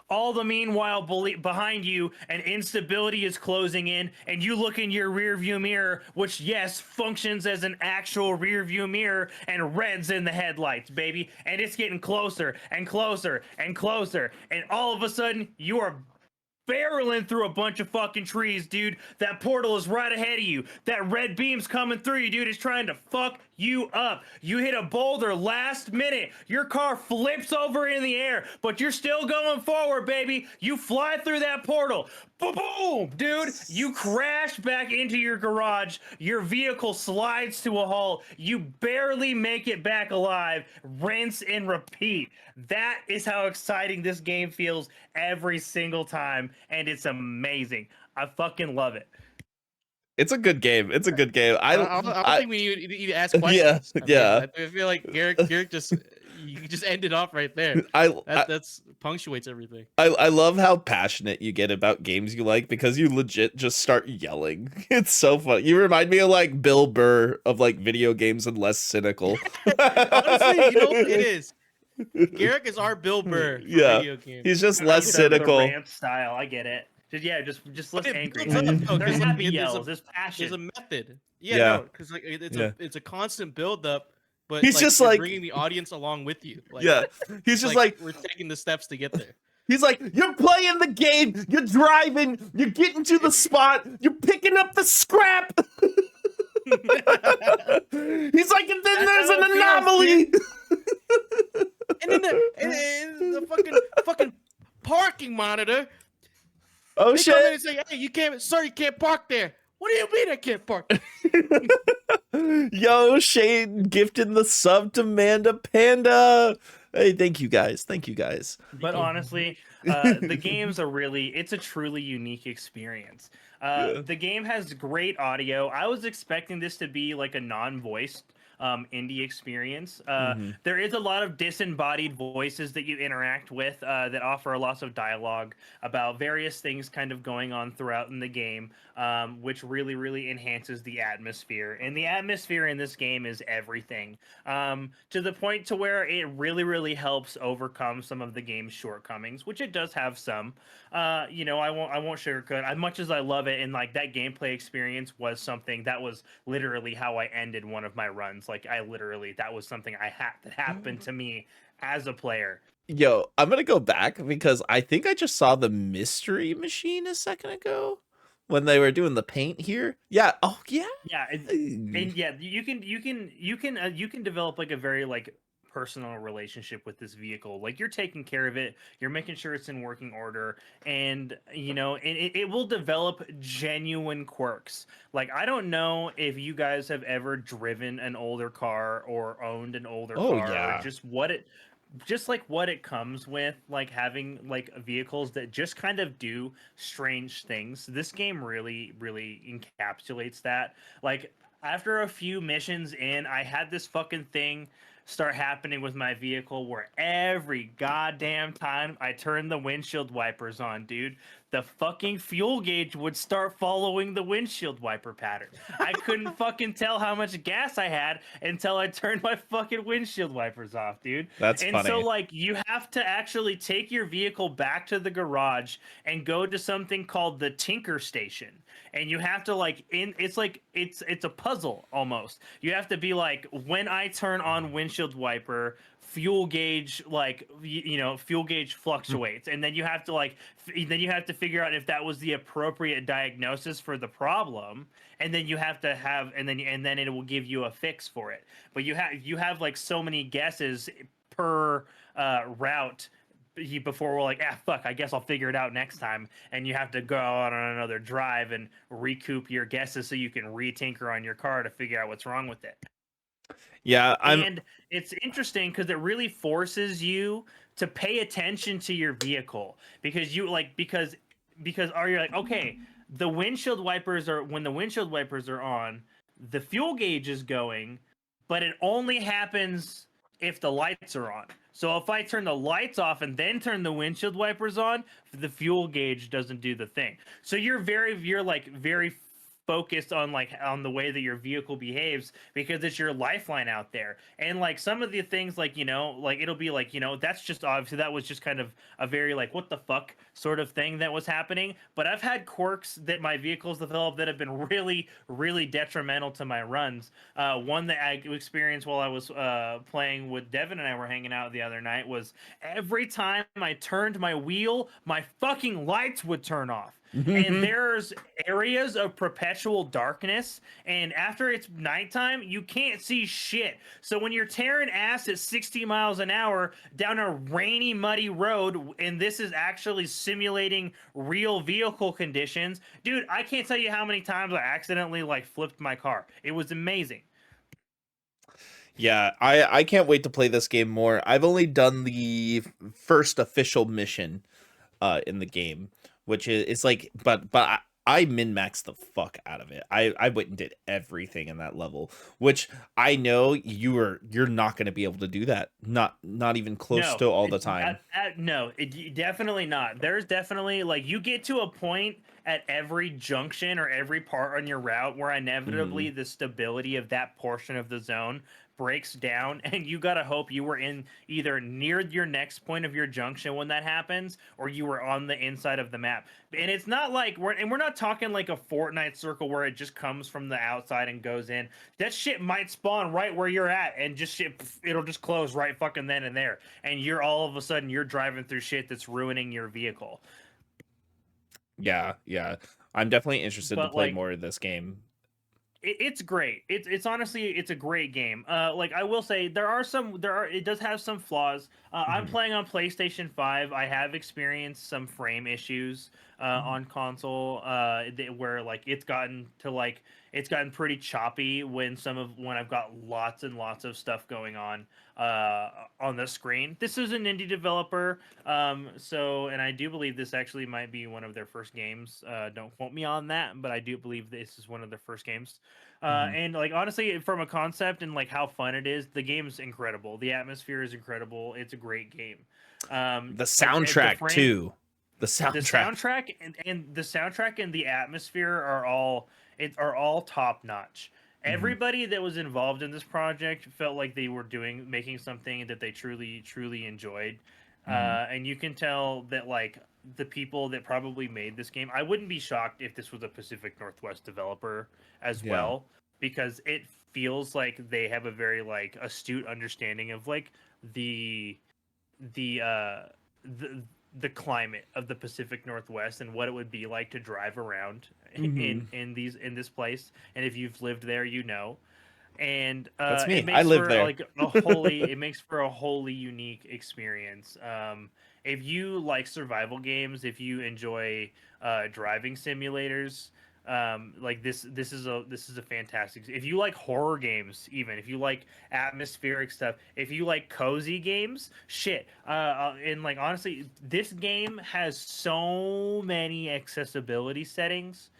All the meanwhile, behind you, an instability is closing in, and you look in your rear view mirror, which, yes, functions as an actual rear view mirror, and red's in the headlights, baby. And it's getting closer and closer and closer. And all of a sudden, you are barreling through a bunch of fucking trees, dude. That portal is right ahead of you. That red beam's coming through you, dude. It's trying to fuck you up. You hit a boulder last minute. Your car flips over in the air, but you're still going forward, baby. You fly through that portal. Boom, dude. You crash back into your garage. Your vehicle slides to a halt. You barely make it back alive. Rinse and repeat. That is how exciting this game feels every single time, and it's amazing. I fucking love it. It's a good game. It's a good game. I don't think we need to ask questions. Yeah. I feel like Garrick just you just ended off right there. That's punctuates everything. I love how passionate you get about games you like, because you legit just start yelling. It's so fun. You remind me of like Bill Burr of like video games and less cynical. Honestly, you know what it is? Garrick is our Bill Burr for video games. He's just less cynical. The rant style, I get it. Just less angry. There's happy yells. There's passion. There's a method. No, because like it's a constant build up. But he's just like bringing the audience along with you. Like, he's just like we're taking the steps to get there. He's like, you're playing the game, you're driving, you're getting to the spot, you're picking up the scrap. He's like, and then there's an anomaly. And then the fucking parking monitor. Oh they shit! Come in and say, hey, you can't park there. What do you mean I can't park? Yo, Shane gifted the sub to Manda Panda. Hey, thank you guys. But honestly, the games it's a truly unique experience. The game has great audio. I was expecting this to be like a non-voiced indie experience. There is a lot of disembodied voices that you interact with that offer lots of dialogue about various things kind of going on throughout in the game, which really, really enhances the atmosphere. And the atmosphere in this game is everything, to the point to where it really, really helps overcome some of the game's shortcomings, which it does have some. I won't sugarcoat. As much as I love it, and like that gameplay experience was something that was literally how I ended one of my runs. Like that was something that happened to me as a player. Yo, I'm gonna go back because I think I just saw the mystery machine a second ago when they were doing the paint here. Yeah. Oh yeah. Yeah. And yeah, you can develop like a very like personal relationship with this vehicle. Like you're taking care of it, you're making sure it's in working order, and it will develop genuine quirks. Like I don't know if you guys have ever driven an older car or owned an older Oh car or yeah. just like what it comes with, like having like vehicles that just kind of do strange things. This game really encapsulates that. Like after a few missions in, I had this fucking thing start happening with my vehicle where every goddamn time I turned the windshield wipers on, dude, the fucking fuel gauge would start following the windshield wiper pattern. I couldn't fucking tell how much gas I had until I turned my fucking windshield wipers off, dude. That's And so funny. like you have to actually take your vehicle back to the garage and go to something called the Tinker Station. And you have to it's a puzzle almost. You have to be like, when I turn on windshield wiper, fuel gauge fuel gauge fluctuates, and then you have to figure out if that was the appropriate diagnosis for the problem, and then and then it will give you a fix for it. But you have like so many guesses per route before we're like, fuck, I guess I'll figure it out next time. And you have to go out on another drive and recoup your guesses so you can retinker on your car to figure out what's wrong with it. Yeah, And it's interesting because it really forces you to pay attention to your vehicle, because you're like, okay, the windshield wipers are when the windshield wipers are on, the fuel gauge is going, but it only happens if the lights are on. So if I turn the lights off and then turn the windshield wipers on, the fuel gauge doesn't do the thing. So you're very focused on on the way that your vehicle behaves, because it's your lifeline out there. And like some of the things, like it'll be like, that's just obviously that was just kind of a very like what the fuck sort of thing that was happening. But I've had quirks that my vehicles developed that have been really detrimental to my runs. One that I experienced while I was playing with Devin and I were hanging out the other night was every time I turned my wheel, my fucking lights would turn off. And there's areas of perpetual darkness, and after it's nighttime you can't see shit. So when you're tearing ass at 60 miles an hour down a rainy muddy road, and this is actually simulating real vehicle conditions, dude, I can't tell you how many times I accidentally like flipped my car. It was amazing. Yeah, I can't wait to play this game more. I've only done the first official mission in the game, which is it's like but I min-maxed the fuck out of it. I went and did everything in that level, which I know you're not going to be able to do that. Not even close to all the time. No, definitely not. There's definitely like you get to a point at every junction or every part on your route where inevitably the stability of that portion of the zone breaks down, and you gotta hope you were in either near your next point of your junction when that happens, or you were on the inside of the map. And it's not like we're not talking like a Fortnite circle where it just comes from the outside and goes in. That shit might spawn right where you're at, and it'll just close right fucking then and there, and you're all of a sudden you're driving through shit that's ruining your vehicle. Yeah. I'm definitely interested to But play like, more of this game. it's great. It's honestly it's a great game. Like I will say it does have some flaws. I'm playing on PlayStation 5. I have experienced some frame issues on console where like it's gotten pretty choppy when I've got lots and lots of stuff going on the screen. This is an indie developer, and I do believe this actually might be one of their first games. Don't quote me on that, but I do believe this is one of their first games. And like honestly, from a concept and like how fun it is, the game's incredible. The atmosphere is incredible. It's a great game. The soundtrack too. The The soundtrack and the atmosphere are all top notch. Everybody that was involved in this project felt like they were making something that they truly enjoyed. And you can tell that like the people that probably made this game, I wouldn't be shocked if this was a Pacific Northwest developer as well, because it feels like they have a very like astute understanding of like the the uh the climate of the Pacific Northwest and what it would be like to drive around in this place. And if you've lived there, you know. and That's me. it I makes live for there. like it makes for a wholly unique experience. If you like survival games, if you enjoy driving simulators, like this is a fantastic. If you like horror games, even if you like atmospheric stuff, if you like cozy games, shit. And like honestly, this game has so many accessibility settings,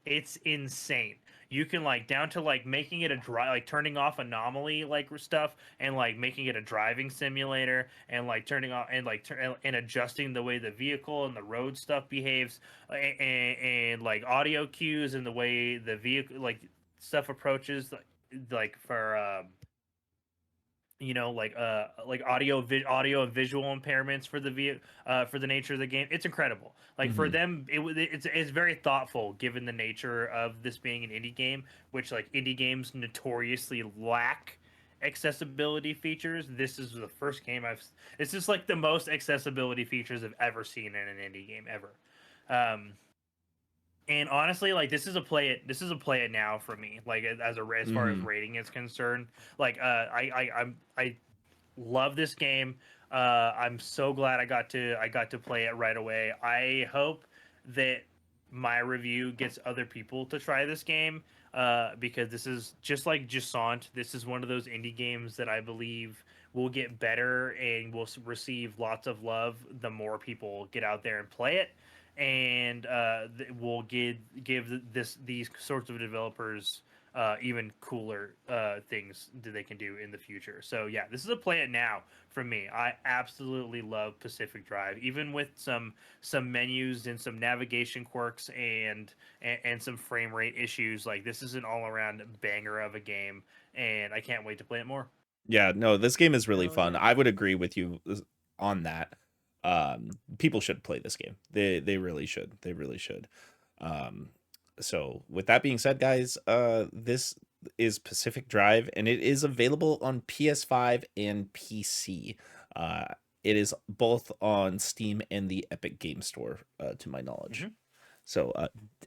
it's insane. You can like down to like making it a drive, like turning off anomaly like stuff, and like making it a driving simulator, and like turning off and like and adjusting the way the vehicle and the road stuff behaves, and like audio cues and the way the vehicle like stuff approaches, like for like audio and visual impairments for for the nature of the game. It's incredible. Like for Mhm. them, it's very thoughtful given the nature of this being an indie game, which like indie games notoriously lack accessibility features. This is the first game I've It's just like the most accessibility features I've ever seen in an indie game ever. um and honestly, like this is a play it now for me, like as far as Mhm. rating is concerned. Like I love this game. I'm so glad I got to play it right away. I hope that my review gets other people to try this game, because this is just like Jusant. This is one of those indie games that I believe will get better and will receive lots of love the more people get out there and play it, and will give these sorts of developers even cooler things that they can do in the future. So yeah, this is a play it now for me. I absolutely love Pacific Drive, even with some menus and some navigation quirks and some frame rate issues. Like this is an all around banger of a game, and I can't wait to play it more. Yeah, no, this game is really Hell fun. yeah. I would agree with you on that. People should play this game. They really should. They really should. Um, so with that being said, guys, this is Pacific Drive, and it is available on PS5 and PC. Uh, it is both on Steam and the Epic Game Store, to my knowledge. Hmm. So,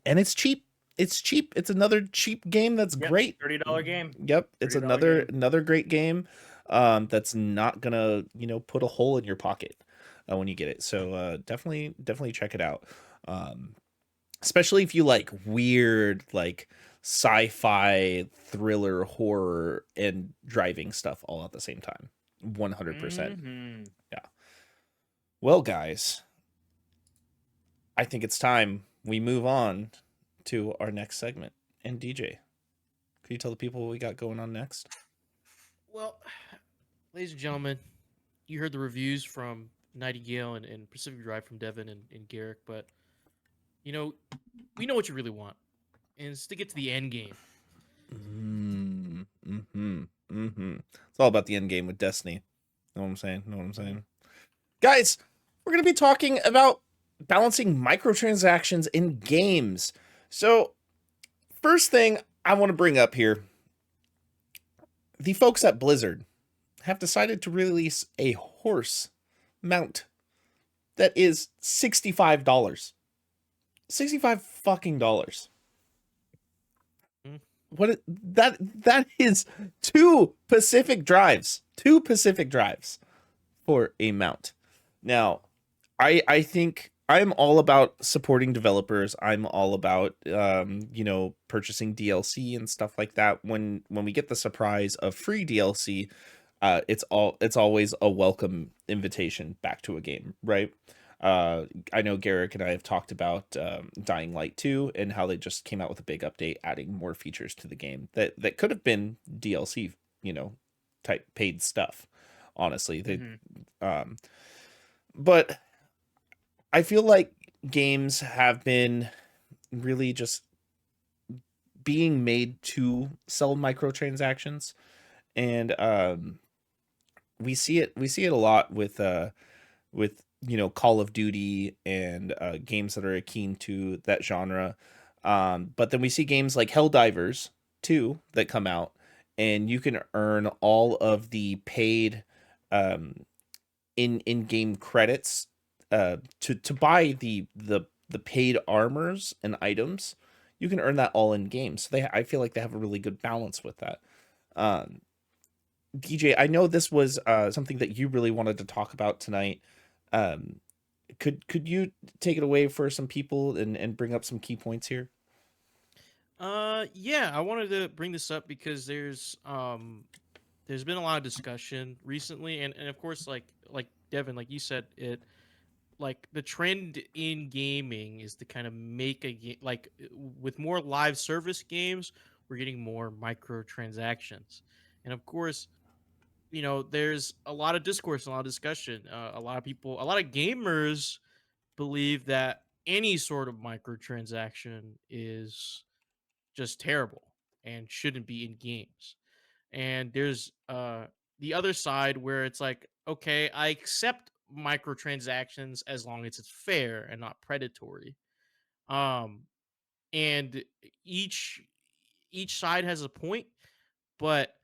and it's cheap. It's cheap. It's another cheap game that's Yep, great. $30 game. Yep, it's $30 another game. great game. That's not gonna put a hole in your pocket when you get it. So definitely check it out. Um, especially if you like weird like sci-fi thriller horror and driving stuff all at the same time. 100%. Hmm. Yeah. Well, guys, I think it's time we move on to our next segment. And DJ, could you tell the people what we got going on next? Well, ladies and gentlemen, you heard the reviews from Nightingale and Pacific Drive from Devin and Garrick, but you know, we know what you really want, and it's to get to the end game. It's all about the end game with Destiny. Know what I'm saying? Know what I'm saying? Guys, we're going to be talking about balancing microtransactions in games. So, first thing I want to bring up here, the folks at Blizzard have decided to release a horse mount that is $65. 65 fucking dollars. Mm. That is two Pacific Drives. Two Pacific Drives for a mount. Now, I think I'm all about supporting developers. I'm all about purchasing DLC and stuff like that. When we get the surprise of free DLC, it's always a welcome invitation back to a game, right? I know Garrick and I have talked about Dying Light 2 and how they just came out with a big update adding more features to the game that could have been DLC, type paid stuff. Honestly, they Hmm. um but I feel like games have been really just being made to sell microtransactions, and we see it a lot with Call of Duty and games that are akin to that genre. But then we see games like Helldivers 2 that come out, and you can earn all of the paid um, in-game credits to buy the paid armors and items. you can earn that all in game. So I feel like they have a really good balance with that. Um, DJ, I know this was something that you really wanted to talk about tonight. Um, could you take it away for some people and bring up some key points here? Yeah, I wanted to bring this up because there's been a lot of discussion recently, and of course, like Devin, like you said, it like the trend in gaming is to kind of make a game like with more live service games, we're getting more microtransactions, and of course, there's a lot of discourse, a lot of discussion. A lot of people, a lot of gamers believe that any sort of microtransaction is just terrible and shouldn't be in games. And there's the other side where it's like, okay, I accept microtransactions as long as it's fair and not predatory. Um and each each side has a point, but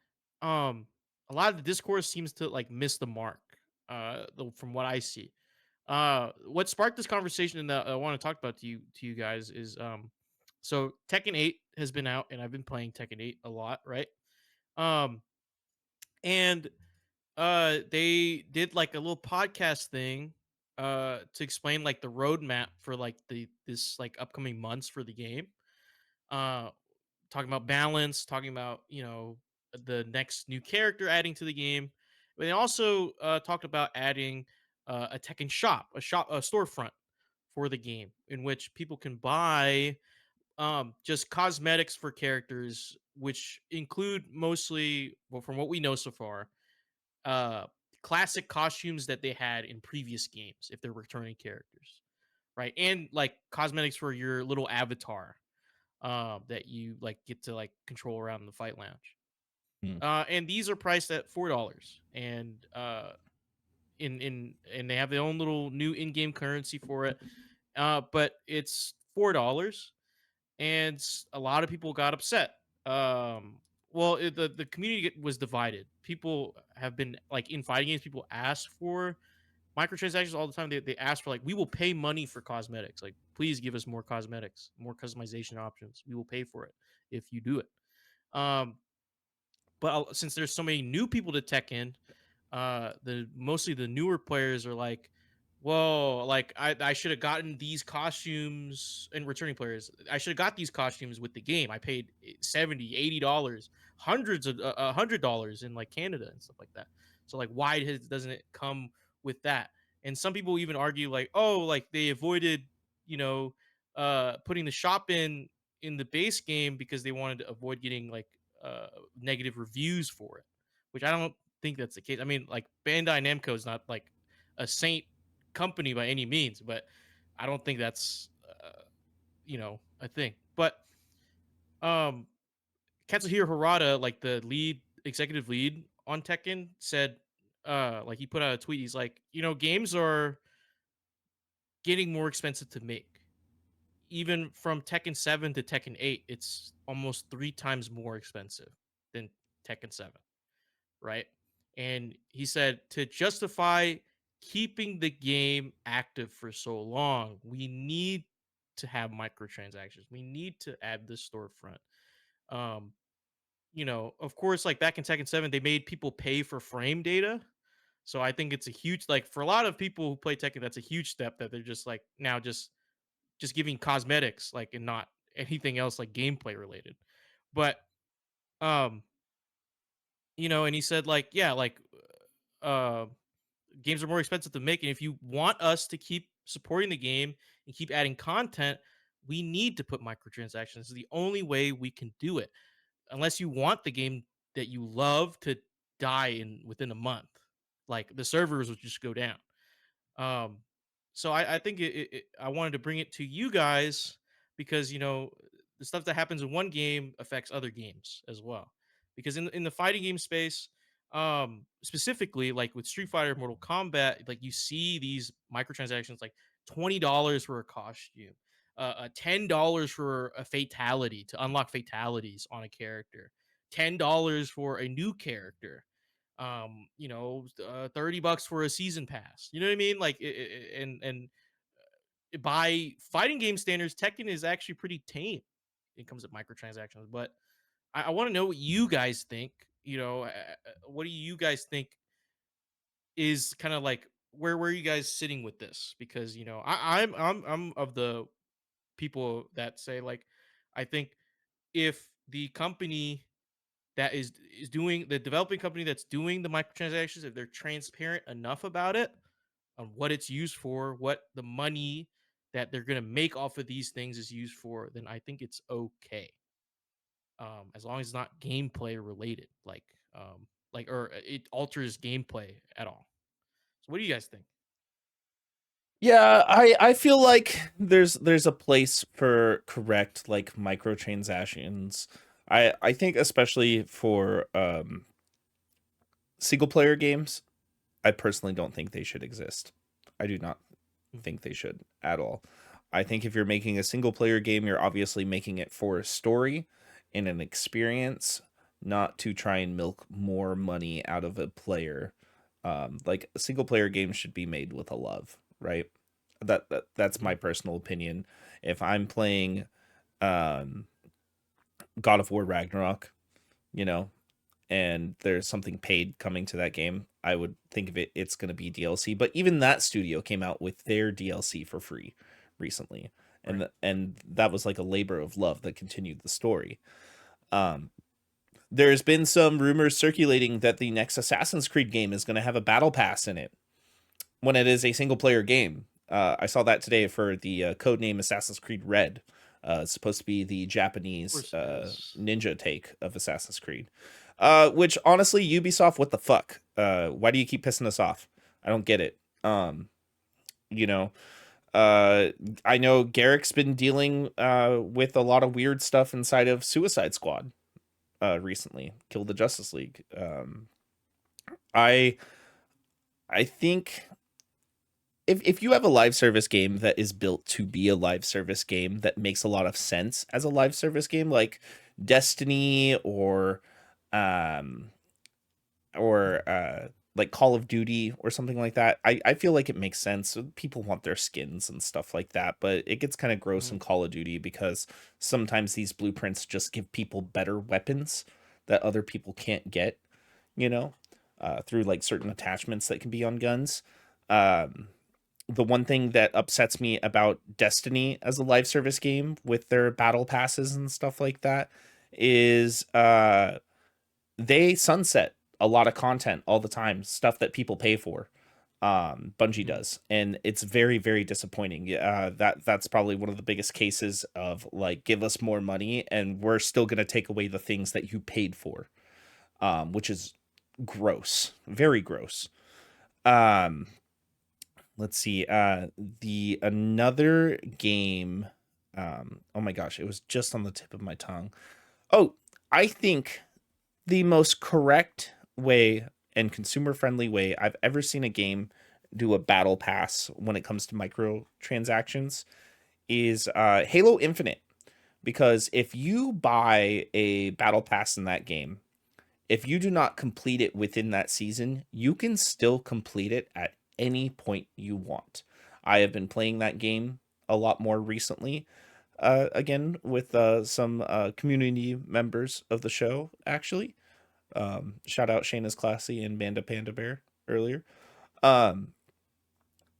um a lot of the discourse seems to like miss the mark from what I see. What sparked this conversation that I want to talk about to you guys is so Tekken 8 has been out and I've been playing Tekken 8 a lot, right? Um and they did like a little podcast thing to explain like the roadmap for like the this like upcoming months for the game. Uh Talking about balance, talking about, the next new character adding to the game. But they also talked about adding a Tekken shop, a storefront for the game in which people can buy just cosmetics for characters, which include mostly, well, from what we know so far, uh classic costumes that they had in previous games if they're returning characters, right? And like cosmetics for your little avatar that you like get to like control around in the fight lounge. Hmm. And these are priced at $4, and and they have their own little new in-game currency for it. But it's $4, and a lot of people got upset. Well, the community was divided. People have been like in fighting games. People ask for microtransactions all the time. They ask for like, we will pay money for cosmetics. Like, please give us more cosmetics, more customization options. We will pay for it if you do it. Um, but since there's so many new people to Tekken, the mostly the newer players are like, whoa, like I should have gotten these costumes, and returning players, I should have got these costumes with the game. I paid 70, $80, hundreds of $100 in like Canada and stuff like that. So like, why doesn't it come with that? And some people even argue like, oh, like they avoided, you know, putting the shop in the base game because they wanted to avoid getting like negative reviews for it, which I don't think that's the case. I mean, like Bandai Namco is not like a saint company by any means, but I don't think that's a thing. But um, Katsuhiro Harada, like the lead executive lead on Tekken, said like he put out a tweet. He's like, games are getting more expensive to make. Even from Tekken 7 to Tekken 8, it's almost 3 times more expensive than Tekken 7, right? And he said to justify keeping the game active for so long, we need to have microtransactions. We need to add this storefront. Um, of course, like back in Tekken 7, they made people pay for frame data. So I think it's a huge, like, for a lot of people who play Tekken, that's a huge step that they're just like now just giving cosmetics, like, and not anything else like gameplay related. But um, and he said like, yeah, like uh games are more expensive to make, and if you want us to keep supporting the game and keep adding content, we need to put microtransactions. It's the only way we can do it. Unless you want the game that you love to die in within a month, like the servers would just go down. Um, so I think I wanted to bring it to you guys because the stuff that happens in one game affects other games as well. Because in the fighting game space, specifically like with Street Fighter, Mortal Kombat, like you see these microtransactions like $20 for a costume, $10 for a fatality to unlock fatalities on a character, $10 for a new character, $30 for a season pass. You know what I mean? Like, and by fighting game standards, Tekken is actually pretty tame. it comes with microtransactions. But I want to know what you guys think. What do you guys think is kind of like where are you guys sitting with this? Because I'm of the people that say like I think if the company that is doing the developing company that's doing the microtransactions, if they're transparent enough about it on what it's used for, what the money that they're gonna make off of these things is used for, then I think it's okay. As long as it's not gameplay related, or it alters gameplay at all. So what do you guys think? Yeah, I feel like there's a place for correct like microtransactions. I think especially for single player games, I personally don't think they should exist. I do not think they should at all. I think if you're making a single player game, you're obviously making it for a story and an experience, not to try and milk more money out of a player. Like a single player game should be made with a love, right? That's my personal opinion. If I'm playing um, God of War Ragnarok, you know, and there's something paid coming to that game, I would think of it's going to be DLC. But even that studio came out with their DLC for free recently, and Right. and that was like a labor of love that continued the story. Um, there's been some rumors circulating that the next Assassin's Creed game is going to have a battle pass in it when it is a single player game. I saw that today for the codename Assassin's Creed Red. It's supposed to be the Of Japanese course it is. ninja take of Assassin's Creed. Which honestly, Ubisoft, what the fuck? Why do you keep pissing us off? I don't get it. You know, I know Garrick's been dealing with a lot of weird stuff inside of Suicide Squad recently. Kill the Justice League. I I think if you have a live service game that is built to be a live service game that makes a lot of sense as a live service game, like Destiny um or like Call of Duty or something like that, I feel like it makes sense. People want their skins and stuff like that, but it gets kind of gross Mhm. in Call of Duty because sometimes these blueprints just give people better weapons that other people can't get, you know, through like certain attachments that can be on guns. Um, the one thing that upsets me about Destiny as a live service game with their battle passes and stuff like that is they sunset a lot of content all the time, stuff that people pay for. Bungie Mhm. does, and it's very very disappointing. That's probably one of the biggest cases of like, give us more money and we're still going to take away the things that you paid for, which is gross, very gross. um let's see, the another game, oh my gosh, it was just on the tip of my tongue. Oh, I think the most correct way and consumer friendly way I've ever seen a game do a battle pass when it comes to microtransactions is Halo Infinite. Because if you buy a battle pass in that game, if you do not complete it within that season, you can still complete it at any point you want. I have been playing that game a lot more recently, again with some community members of the show, actually. Shout out Shayna's Classy and Banda Panda Bear earlier. Um,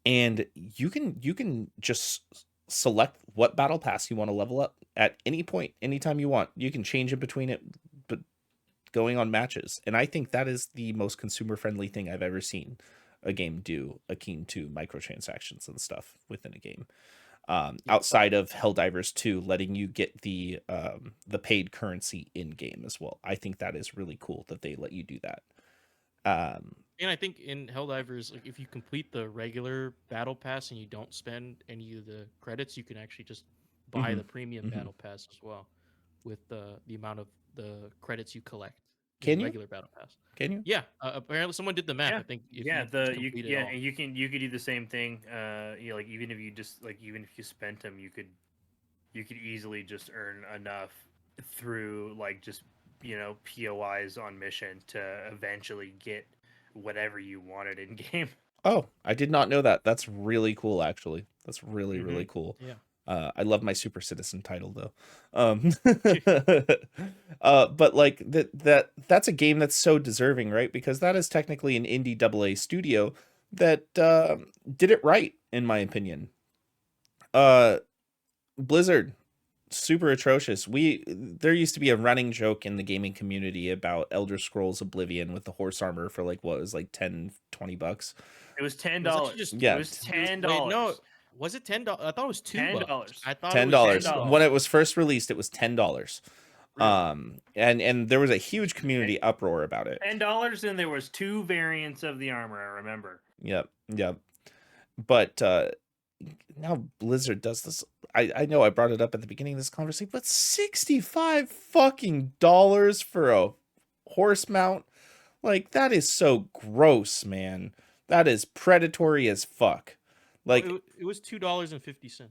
and you can just select what battle pass you want to level up at any point, anytime you want. You can change in between it, but going on matches. And I think that is the most consumer friendly thing I've ever seen a game do, akin to microtransactions and stuff within a game. Yeah. Outside of Helldivers 2, letting you get the paid currency in game as well. I think that is really cool that they let you do that. Um, And I think in Helldivers, like if you complete the regular battle pass and you don't spend any of the credits, you can actually just buy mhm, the premium mhm. battle pass as well, with the amount of the credits you collect in the Can you? regular battle pass. Can you? Yeah, apparently someone did the math. Yeah, I think if yeah. you The you complete it yeah, all. and you could do the same thing. Like even if you just like even if you spent them, you could easily just earn enough through like just POIs on mission to eventually get whatever you wanted in game. Oh, I did not know that. That's really cool, actually. That's really, Mm-hmm. really cool. Yeah. I love my super citizen title though. But like that's a game that's so deserving, right? Because that is technically an indie AA studio that did it right, in my opinion. Blizzard, super atrocious. There used to be a running joke in the gaming community about Elder Scrolls Oblivion with the horse armor for like what was like 10-20 bucks. It was $10. It was actually just Yeah, It was $10. wait, no, was it $10? I thought it was $2. $10. I thought it ten was dollars. $10. When it was first released, it was $10. Really? And there was a huge community uproar about it. $10, and there was 2 variants of the armor, I remember. Yep. But now Blizzard does this. I know I brought it up at the beginning of this conversation, but $65 fucking dollars for a horse mount, like that is so gross, man. That is predatory as fuck. Like it was $2.50.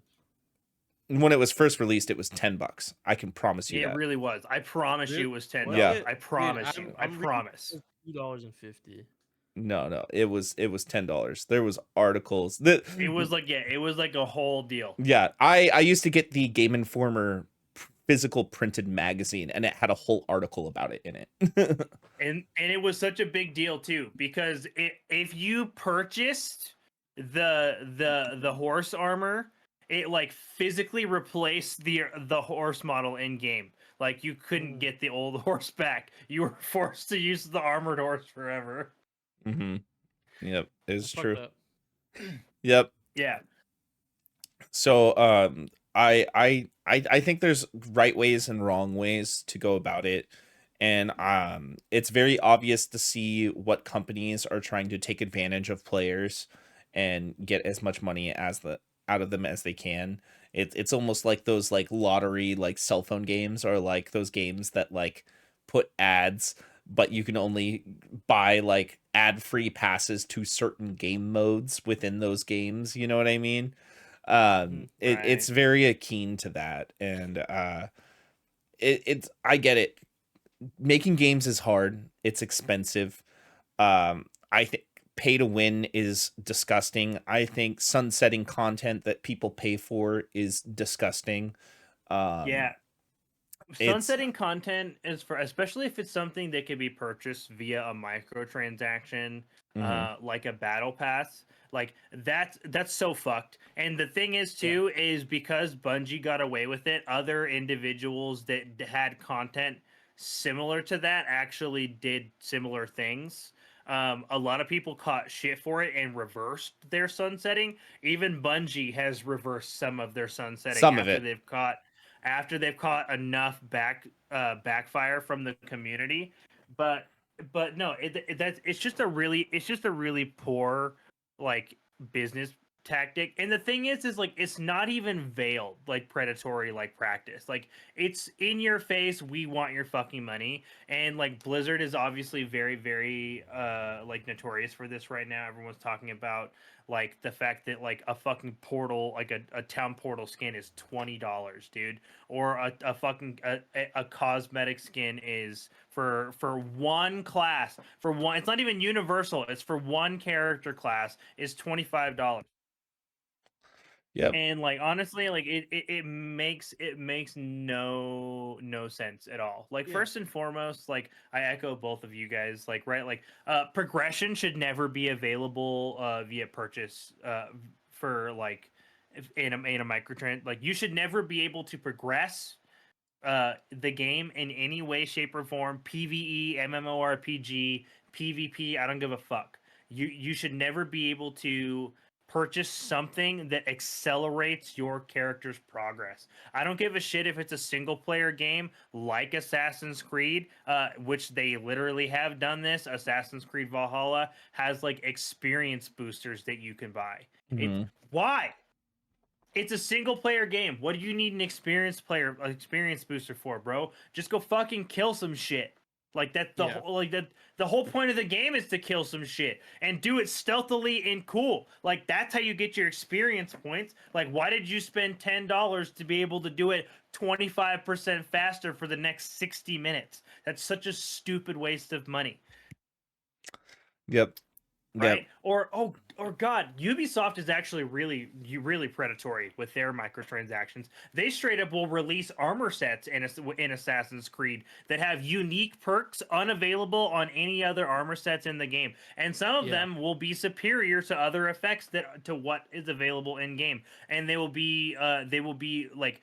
when it was first released, it was $10. I can promise you It that. really was. I promise you it was $10. Yeah. I promise you. I promise. $2.50. No, it was $10. There was articles that It was like it was like a whole deal. yeah. I used to get the Game Informer physical printed magazine, and it had a whole article about it in it. And it was such a big deal too, because if you purchased the horse armor, it like physically replaced the horse model in game. Like you couldn't get the old horse back. You were forced to use the armored horse forever. Mm-hmm. Yep, it's Fuck true. that. Yep. Yeah. So I think there's right ways and wrong ways to go about it. And it's very obvious to see what companies are trying to take advantage of players and get as much money out of them as they can. It's almost like those like lottery like cell phone games, or like those games that like put ads, but you can only buy like ad-free passes to certain game modes within those games. You know what I mean? It's Right. very akin to that, and it's I get it. Making games is hard. It's expensive. I think pay to win is disgusting. I think sunsetting content that people pay for is disgusting. Yeah. It's Sunsetting content is for, especially if it's something that can be purchased via a microtransaction, mhm. like a battle pass. Like that's so fucked. And the thing is too, is because Bungie got away with it, other individuals that had content similar to that actually did similar things. A lot of people caught shit for it and reversed their sunsetting. Even Bungie has reversed some of their sunsetting Some of it. after they've caught enough backfire from the community. But no, it's just a really poor like business tactic. And the thing is like it's not even veiled like predatory like practice. Like it's in your face. We want your fucking money. And like Blizzard is obviously very very like notorious for this right now. Everyone's talking about like the fact that like a fucking portal, like a town portal skin is $20, dude, or a fucking a cosmetic skin is for one class, for one, it's not even universal, it's for one character class, is $25. Yep. And like honestly, like it makes no sense at all. Like Yeah. first and foremost, like I echo both of you guys, like right, like progression should never be available via purchase for like in a microtrans. Like you should never be able to progress the game in any way, shape, or form. PvE, MMORPG, PvP, I don't give a fuck. You should never be able to purchase something that accelerates your character's progress. I don't give a shit if it's a single player game like Assassin's Creed, which they literally have done this. Assassin's Creed Valhalla has like experience boosters that you can buy. Mhm. Why? It's a single player game. What do you need an experience booster for, bro? Just go fucking kill some shit. Like that the whole point of the game is to kill some shit and do it stealthily and cool. Like that's how you get your experience points. Like why did you spend $10 to be able to do it 25% faster for the next 60 minutes? That's such a stupid waste of money. Yep. Yep. right? Or God, Ubisoft is actually really predatory with their microtransactions. They straight up will release armor sets in Assassin's Creed that have unique perks unavailable on any other armor sets in the game, and some of Yeah. them will be superior to other effects that to what is available in game, and they will be like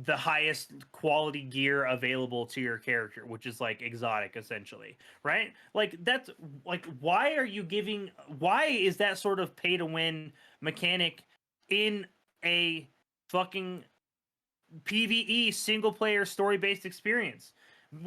the highest quality gear available to your character, which is like exotic essentially, right? Like that's like why is that sort of pay to win mechanic in a fucking PvE single player story based experience?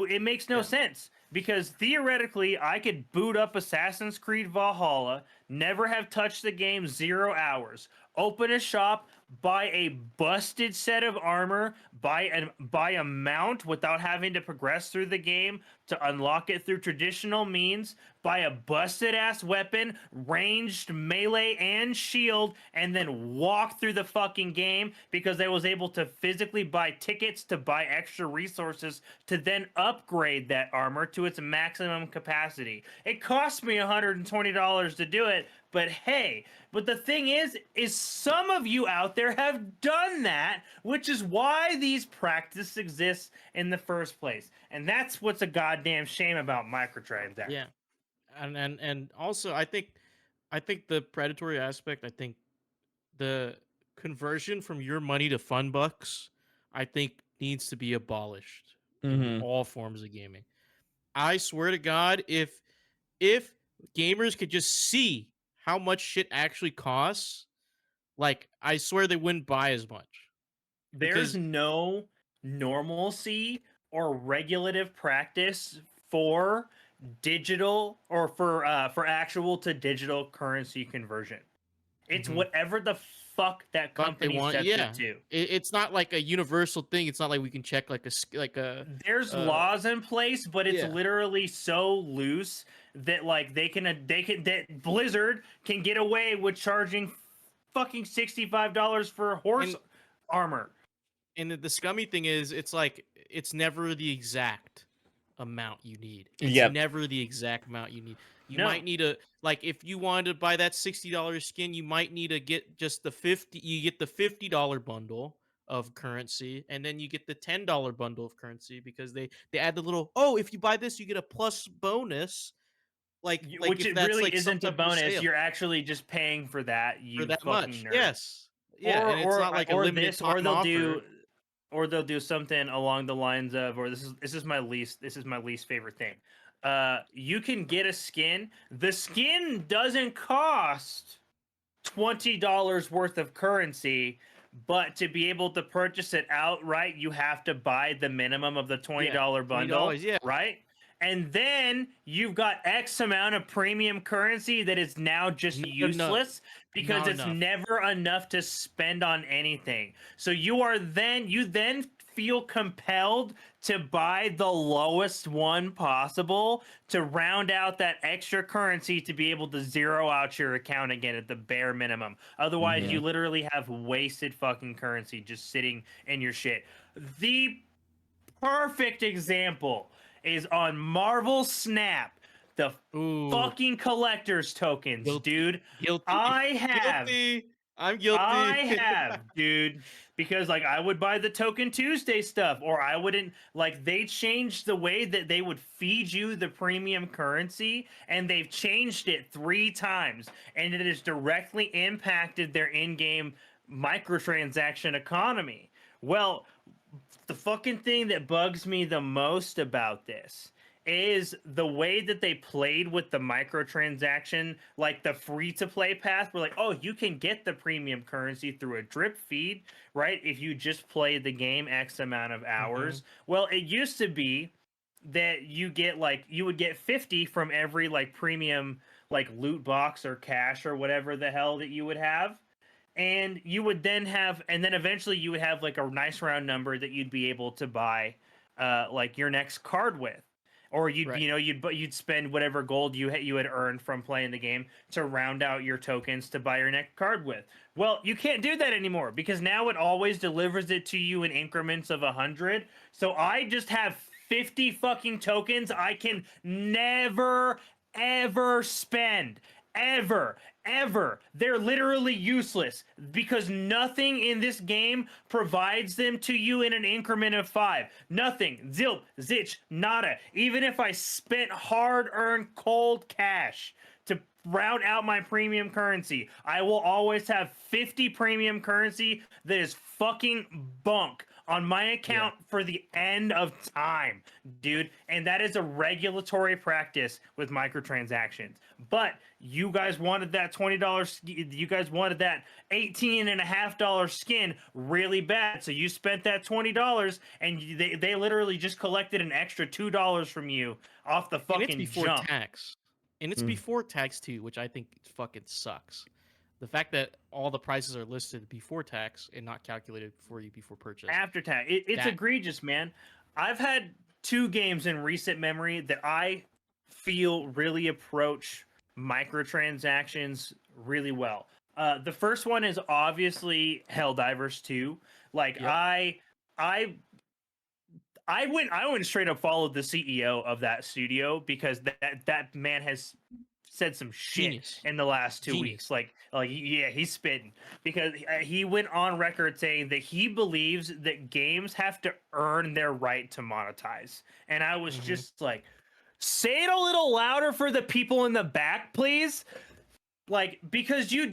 It makes no Yeah. sense because theoretically I could boot up Assassin's Creed Valhalla, never have touched the game 0 hours, open a shop, buy a busted set of armor, buy a mount without having to progress through the game to unlock it through traditional means, buy a busted ass weapon, ranged melee and shield, and then walk through the fucking game because I was able to physically buy tickets to buy extra resources to then upgrade that armor to its maximum capacity. It cost me $120 to do it, but hey, but the thing is some of you out there have done that, which is why these practices exist in the first place. And that's what's a goddamn shame about microtransactions. Yeah. And also I think the predatory aspect, I think the conversion from your money to fun bucks, I think needs to be abolished in Mm-hmm. all forms of gaming. I swear to God, if gamers could just see how much shit actually costs, like I swear they wouldn't buy as much. There's Because no normalcy or regulative practice for digital or for actual to digital currency conversion. It's Mhm. whatever the fuck that fuck they company want, sets yeah. it to. It's not like a universal thing. It's not like we can check There's uh laws in place, but it's yeah. literally so loose that like that Blizzard can get away with charging fucking $65 for horse And armor. and the scummy thing is, it's like it's never the exact amount you need. It's Yep. never the exact amount you need. You No. might need a, like, if you wanted to buy that $60 skin, you might need to get just the 50. You get the $50 bundle of currency, and then you get the $10 bundle of currency because they add the little, oh, if you buy this, you get a plus bonus. Like Which if it that's really like some isn't a type of bonus. sale You're actually just paying for that, for you that fucking much. nerd. Yes. Yeah, and it's not like a limited time offer. Or they'll do something along the lines of, or this is my least favorite thing. You can get a skin. The skin doesn't cost $20 worth of currency, but to be able to purchase it outright, you have to buy the minimum of the $20 bundle, $20, yeah. right? And then you've got X amount of premium currency that is now just Not enough. useless because Not it's enough. never enough to spend on anything. So you then feel compelled to buy the lowest one possible to round out that extra currency to be able to zero out your account again at the bare minimum. Otherwise, Mhm. you literally have wasted fucking currency just sitting in your shit. The perfect example is on Marvel Snap. The Ooh, fucking collector's tokens, guilty. dude. Guilty. I have Guilty. I'm guilty. I have, dude, because like I would buy the Token Tuesday stuff, or I wouldn't. Like they changed the way that they would feed you the premium currency, and they've changed it 3 times, and it has directly impacted their in-game microtransaction economy. Well, the fucking thing that bugs me the most about this is the way that they played with the microtransaction, like the free to play path. We're like, oh, you can get the premium currency through a drip feed, right? If you just play the game X amount of hours. Well, it used to be that you would get 50 from every like premium like loot box or cash or whatever the hell that you would have, and you would then have, and then eventually you would have like a nice round number that you'd be able to buy like your next card with, or Right. you'd spend whatever gold you had earned from playing the game to round out your tokens to buy your next card with. Well, you can't do that anymore because now it always delivers it to you in increments of 100. So I just have 50 fucking tokens I can never ever spend. ever. They're literally useless because nothing in this game provides them to you in an increment of 5. Nothing. Zilp, zitch, nada. Even if I spent hard-earned cold cash to round out my premium currency, I will always have 50 premium currency that is fucking bunk on my account for the end of time, dude. And that is a regulatory practice with microtransactions. But you guys wanted that $20, you guys wanted that $18.50 skin really bad. So you spent that $20 and they literally just collected an extra $2 from you off the And fucking it's before jump. tax. And it's Mm. before tax too, which I think fucking sucks. The fact that all the prices are listed before tax and not calculated for you before purchase. After tax. It's egregious, man. I've had 2 games in recent memory that I feel really approach microtransactions really well. The first one is obviously Helldivers 2. Like Yep. I went straight up followed the CEO of that studio because that man has said some shit Genius. in the last 2 Genius. weeks. Like yeah, he's spitting because he went on record saying that he believes that games have to earn their right to monetize. And I was just like, say it a little louder for the people in the back, please. Like, because you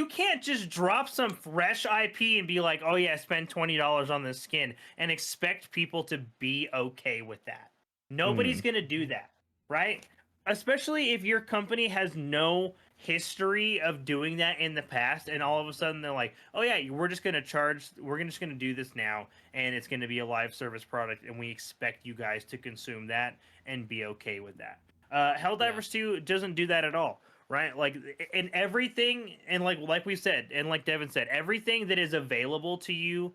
can't just drop some fresh IP and be like, oh yeah, spend $20 on this skin and expect people to be okay with that. Nobody's gonna do that, right? Especially if your company has no history of doing that in the past, and all of a sudden they're like, oh yeah, we're just gonna do this now, and it's gonna be a live service product, and we expect you guys to consume that and be okay with that. Helldivers 2 doesn't do that at all. Right, like in everything, and like we said, and like Devin said, everything that is available to you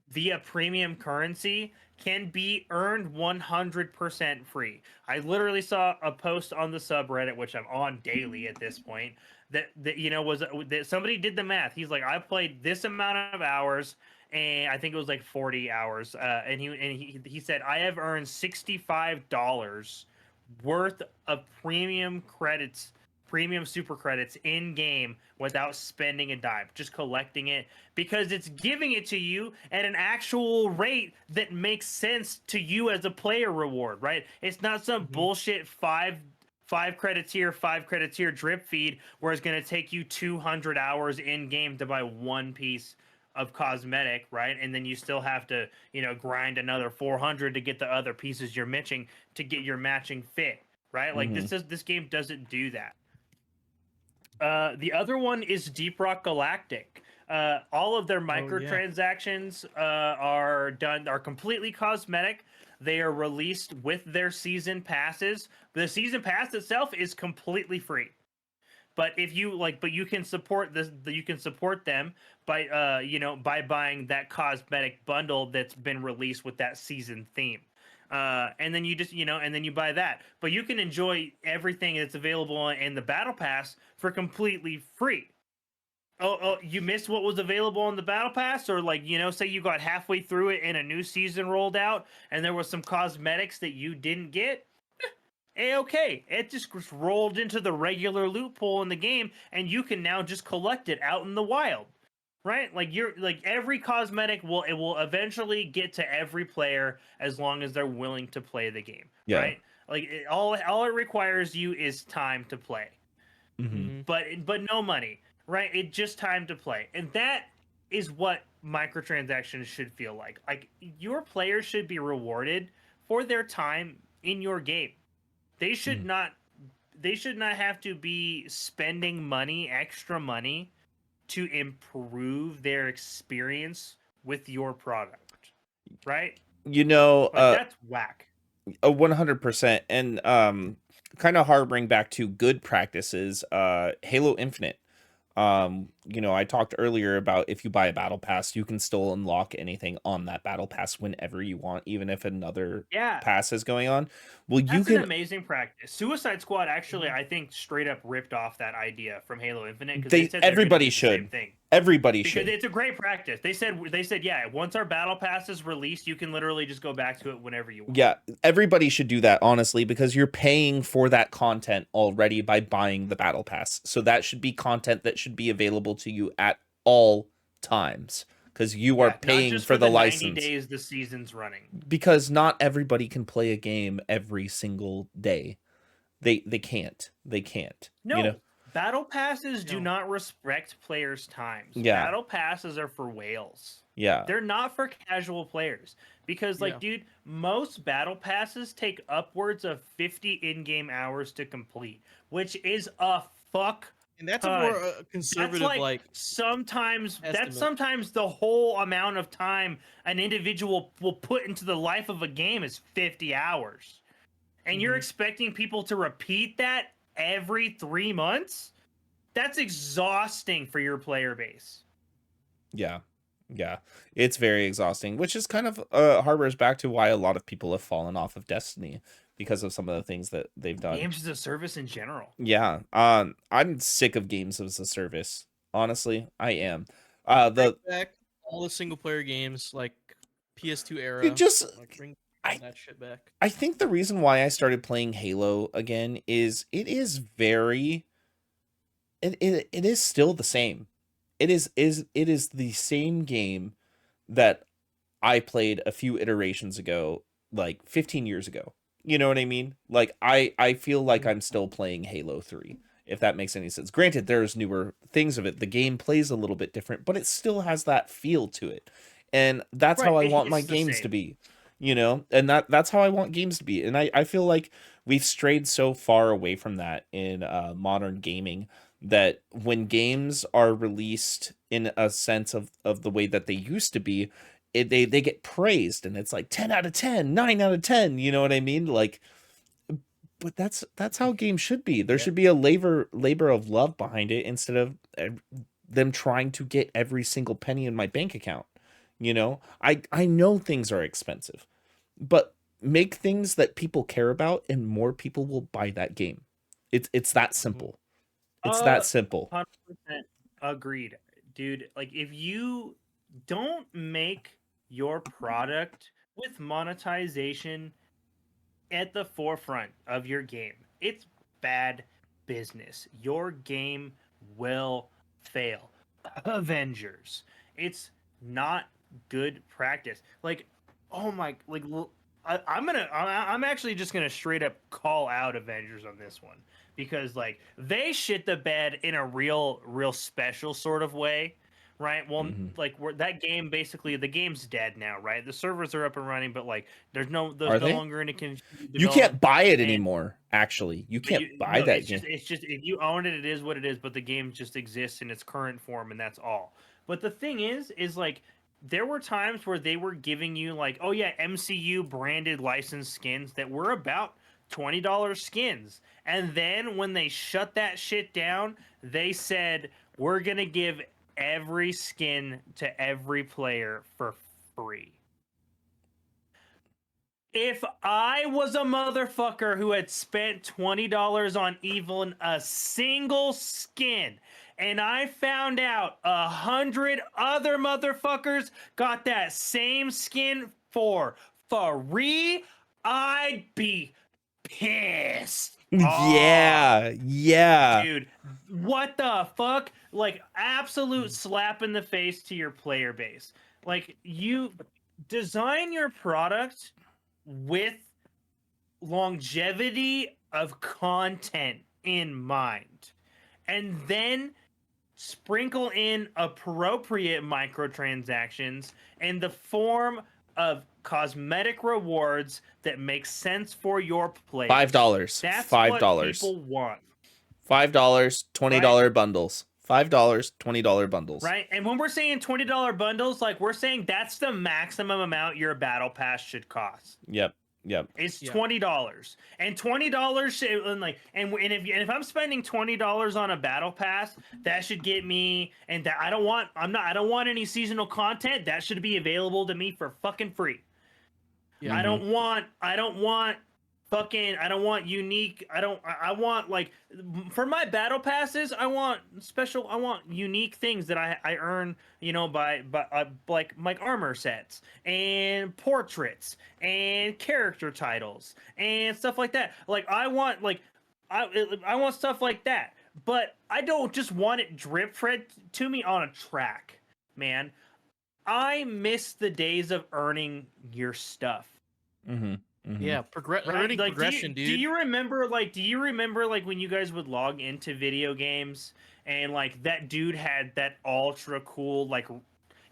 via premium currency can be earned 100% free. I literally saw a post on the subreddit, which I'm on daily at this point, that was that somebody did the math. He's like, I played this amount of hours, and I think it was like 40 hours, and he said I have earned $65 worth of premium credits, premium super credits in game without spending a dime, just collecting it because it's giving it to you at an actual rate that makes sense to you as a player reward, right? It's not some bullshit five credits here, 5 credits here drip feed where it's going to take you 200 hours in game to buy one piece of cosmetic, right? And then you still have to, grind another 400 to get the other pieces you're matching to get your matching fit, right? Like this game doesn't do that. The other one is Deep Rock Galactic. All of their microtransactions are completely cosmetic. They are released with their season passes. The season pass itself is completely free. But if you you can support this. You can support them by by buying that cosmetic bundle that's been released with that season theme. And then you just, and then you buy that. But you can enjoy everything that's available in the Battle Pass for completely free. Oh, you missed what was available on the Battle Pass? Or say you got halfway through it and a new season rolled out and there was some cosmetics that you didn't get? Okay, it just rolled into the regular loot pool in the game and you can now just collect it out in the wild. Right? Like every cosmetic will eventually get to every player as long as they're willing to play the game. Yeah. Right? Like all it requires you is time to play. But no money. Right? It's just time to play. And that is what microtransactions should feel like. Like your players should be rewarded for their time in your game. They should not have to be spending money, extra money, to improve their experience with your product, right? That's whack. 100%. And kind of harboring back to good practices, Halo Infinite. I talked earlier about if you buy a battle pass, you can still unlock anything on that battle pass whenever you want, even if another pass is going on. Well, That's an amazing practice. Suicide Squad actually, I think, straight up ripped off that idea from Halo Infinite because they said everybody should. Everybody because should. it's a great practice. They said yeah, once our battle pass is released, you can literally just go back to it whenever you want. Yeah, everybody should do that, honestly, because you're paying for that content already by buying the battle pass. So that should be content that should be available to you at all times, because you are Not paying just for the 90 license. days the season's running. Because not everybody can play a game every single day. They can't. They can't. No, You know? battle passes do No. not respect players' times. Yeah. Battle passes are for whales. Yeah. They're not for casual players because, like, Yeah. dude, most battle passes take upwards of 50 in-game hours to complete, which is a fuck. And that's a ton. more That's conservative, like sometimes estimate. that's sometimes the whole amount of time an individual will put into the life of a game is 50 hours. And you're Mhm. expecting people to repeat that every 3 months? That's exhausting for your player base. Yeah. Yeah. It's very exhausting, which is kind of harbors back to why a lot of people have fallen off of Destiny because of some of the things that they've done. Games as a service in general. Yeah. I'm sick of games as a service. Honestly, I am. The back all the single player games like PS2 era. it just Like, bring I- that shit back. I think the reason why I started playing Halo again is it is very it is still the same. It is the same game that I played a few iterations ago, like 15 years ago. You know what I mean? Like I feel like I'm still playing Halo 3, if that makes any sense. Granted, there's newer things of it. The game plays a little bit different, but it still has that feel to it. And that's how I Right, want my it's the games to same. be. You know, and that's how I want games to be. And I feel like we've strayed so far away from that in modern gaming that when games are released in a sense of the way that they used to be, they get praised and it's like 10 out of 10, 9 out of 10, you know what I mean? Like, but that's how games should be. There Yeah. should be a labor of love behind it instead of them trying to get every single penny in my bank account. You know, I know things are expensive, but make things that people care about and more people will buy that game. It's that simple. It's that simple. 100% agreed, dude. Like, if you don't make your product with monetization at the forefront of your game, it's bad business. Your game will fail. Avengers. It's not good practice. Like, oh my, like, I'm actually just gonna straight up call out Avengers on this one because like they shit the bed in a real special sort of way, right? Well, Mhm. like that game basically the game's dead now, right? The servers are up and running, but like there's no Are they? longer any You can't buy it and- anymore, actually. You but can't buy no, that it's game. just if you own it, it is what it is. But the game just exists in its current form, and that's all. But the thing is like there were times where they were giving you like, oh yeah, MCU branded licensed skins that were about $20 skins, and then when they shut that shit down, they said we're gonna give every skin to every player for free. If I was a motherfucker who had spent $20 on even a single skin, and I found out 100 other motherfuckers got that same skin for free, I'd be pissed. Yeah. Yeah. Dude, what the fuck? Like, absolute slap in the face to your player base. Like, you design your product with longevity of content in mind, and then sprinkle in appropriate microtransactions in the form of cosmetic rewards that make sense for your players. $5. That's $5. what people want. $5, $20 bundles. $5, $20 bundles. Right? And when we're saying $20 bundles, like we're saying that's the maximum amount your battle pass should cost. Yep. It's Yeah. $20, and $20 and like and if I'm spending $20 on a battle pass, that should get me. And that I don't want any seasonal content. That should be available to me for fucking free. Yeah. I don't want fucking, I don't want unique. I want like for my battle passes. I want special. I want unique things that I earn. You know, by like armor sets and portraits and character titles and stuff like that. Like I want like I want stuff like that. But I don't just want it drip fed to me on a track, man. I miss the days of earning your stuff. Mm-hmm. Mm-hmm. Yeah, Right? earning Like progression, do dude. you remember like when you guys would log into video games and like that dude had that ultra cool like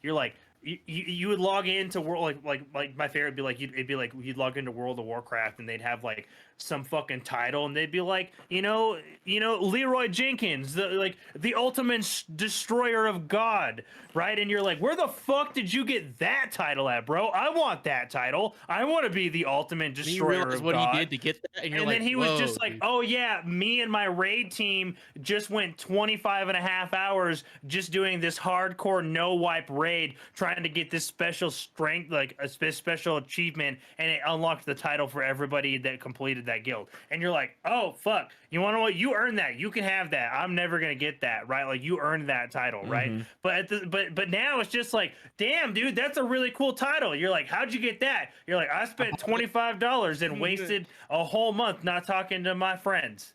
you're like you would log into world like my favorite would be like it'd be like you'd log into World of Warcraft and they'd have like some fucking title and they'd be like Leroy Jenkins the ultimate destroyer of God, right? And you're like, where the fuck did you get that title at, bro? I want that title. I want to be the ultimate And you destroyer realize of what he God. did to get that, and you're And like, then he was whoa, just like, dude. oh yeah, me and my raid team just went 25 and a half hours just doing this hardcore no wipe raid, trying to get this special strength, like a special achievement, and it unlocked the title for everybody that completed that guild. And you're like, oh fuck, you want to know what? You earned that. You can have that. I'm never gonna get that, right? Like you earned that title, right? Mm-hmm. But now it's just like, damn, dude, that's a really cool title. You're like, how'd you get that? You're like, I spent $25 and wasted a whole month not talking to my friends.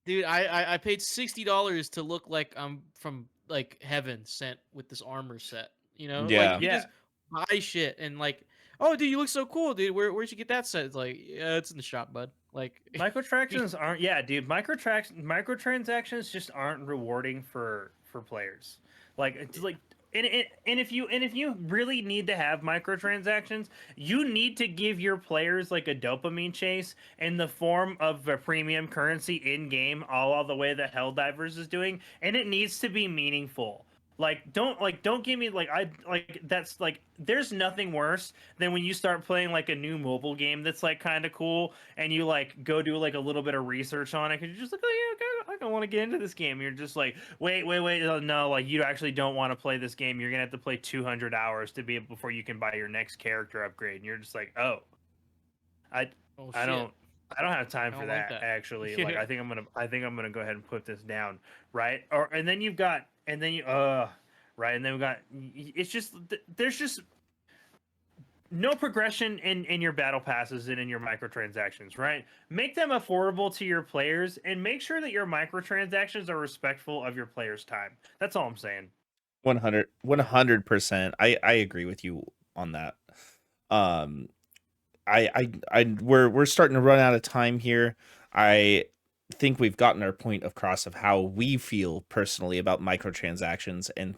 Dude, I paid $60 to look like I'm from like heaven sent with this armor set. You know, like Yeah. you Yeah. just buy shit and like, oh, dude, you look so cool, dude. Where'd you get that set? It's like, yeah, it's in the shop, bud. Like, Microtransactions aren't, yeah, dude. Microtransactions just aren't rewarding for players. Like it's like and if you really need to have microtransactions, you need to give your players like a dopamine chase in the form of a premium currency in game, all the way that Helldivers is doing, and it needs to be meaningful. Don't give me like I like that's like there's nothing worse than when you start playing like a new mobile game that's like kind of cool and you like go do like a little bit of research on it because you're just like, oh yeah, I want to get into this game. You're just like, wait, no, like you actually don't want to play this game. You're gonna have to play 200 hours to be able before you can buy your next character upgrade. And you're just like, oh, I oh I shit, don't I don't have time I for don't like that that. actually. Like Yeah. I think I'm gonna go ahead and put this down, right? Or and then you've got and then you right and then we got it's just there's just no progression in your battle passes and in your microtransactions, right? Make them affordable to your players and make sure that your microtransactions are respectful of your players' time. That's all I'm saying. 100%. I agree with you on that. Um, we're starting to run out of time here. I think we've gotten our point across of how we feel personally about microtransactions and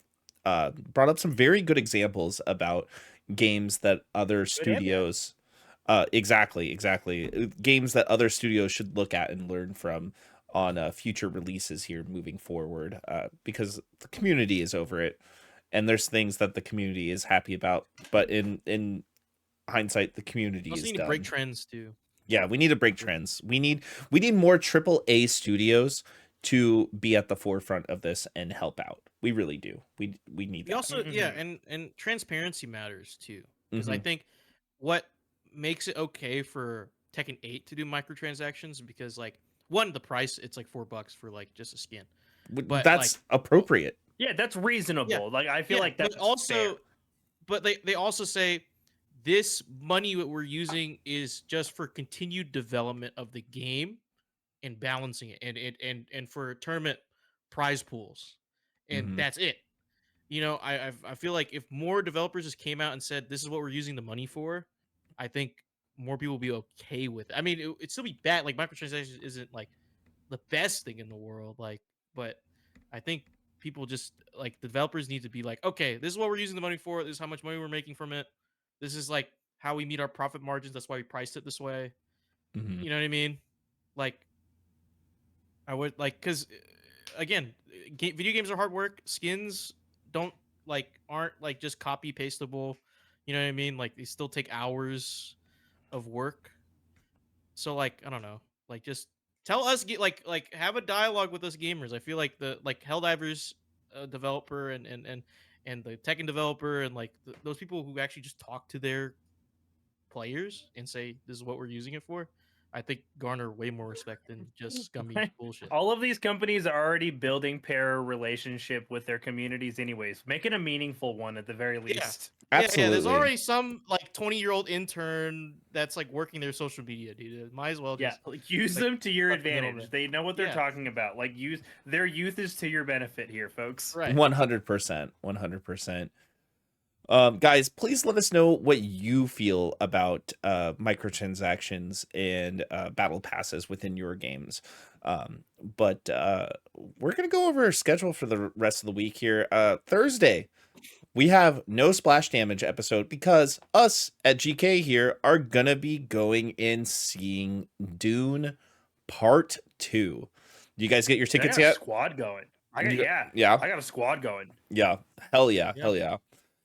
brought up some very good examples about games that other Good and bad. studios exactly games that other studios should look at and learn from on future releases here moving forward because the community is over it and there's things that the community is happy about but in hindsight the community Also is need to break done. trends too. Yeah, we need to break trends. We need more triple A studios to be at the forefront of this and help out. We really do. We need We that. also, yeah, Mm-hmm. and transparency matters too, because I Hmm. think what makes it okay for Tekken 8 to do microtransactions because like one, the price it's like $4 for like just a skin, but like That's appropriate. Yeah, that's yeah, reasonable. Like I feel yeah, like that's fair. but they also say this money that we're using is just for continued development of the game and balancing it and for tournament prize pools, and Hmm. that's it. You know, I feel like if more developers just came out and said this is what we're using the money for, I think more people will be okay with it. I mean, it'd still be bad. Like microtransactions isn't like the best thing in the world, like, but I think people just like the developers need to be like, okay, this is what we're using the money for. This is how much money we're making from it. This is like how we meet our profit margins. That's why we priced it this way. Hmm. You know what I mean? Like, I would like because again, video games are hard work. Skins don't aren't like just copy pastable. You know what I mean? Like they still take hours of work. So like I don't know, like just tell us like have a dialogue with us gamers. I feel like the like Helldivers developer and the Tekken developer and like those people who actually just talk to their players and say this is what we're using it for. I think garner way more respect than just scummy bullshit. All of these companies are already building pair relationship with their communities anyways. Make it a meaningful one at the very least. Yeah, there's Absolutely. already some like 20-year-old intern that's like working their social media, dude. Might as well Yeah, just like, use like, them to your fuck the advantage. middleman. They know what they're Yeah. talking about. Like use their youth is to your benefit here, folks. right. 100%. 100%. Guys, please let us know what you feel about microtransactions and battle passes within your games. But we're gonna go over our schedule for the rest of the week here. Thursday, we have no splash damage episode because us at GK here are gonna be going and seeing Dune Part 2. Do you guys get your Dude, I tickets got a yet? squad going. I got You got- yeah. Yeah. I got a squad going. Yeah. Hell yeah. Yeah. Hell yeah.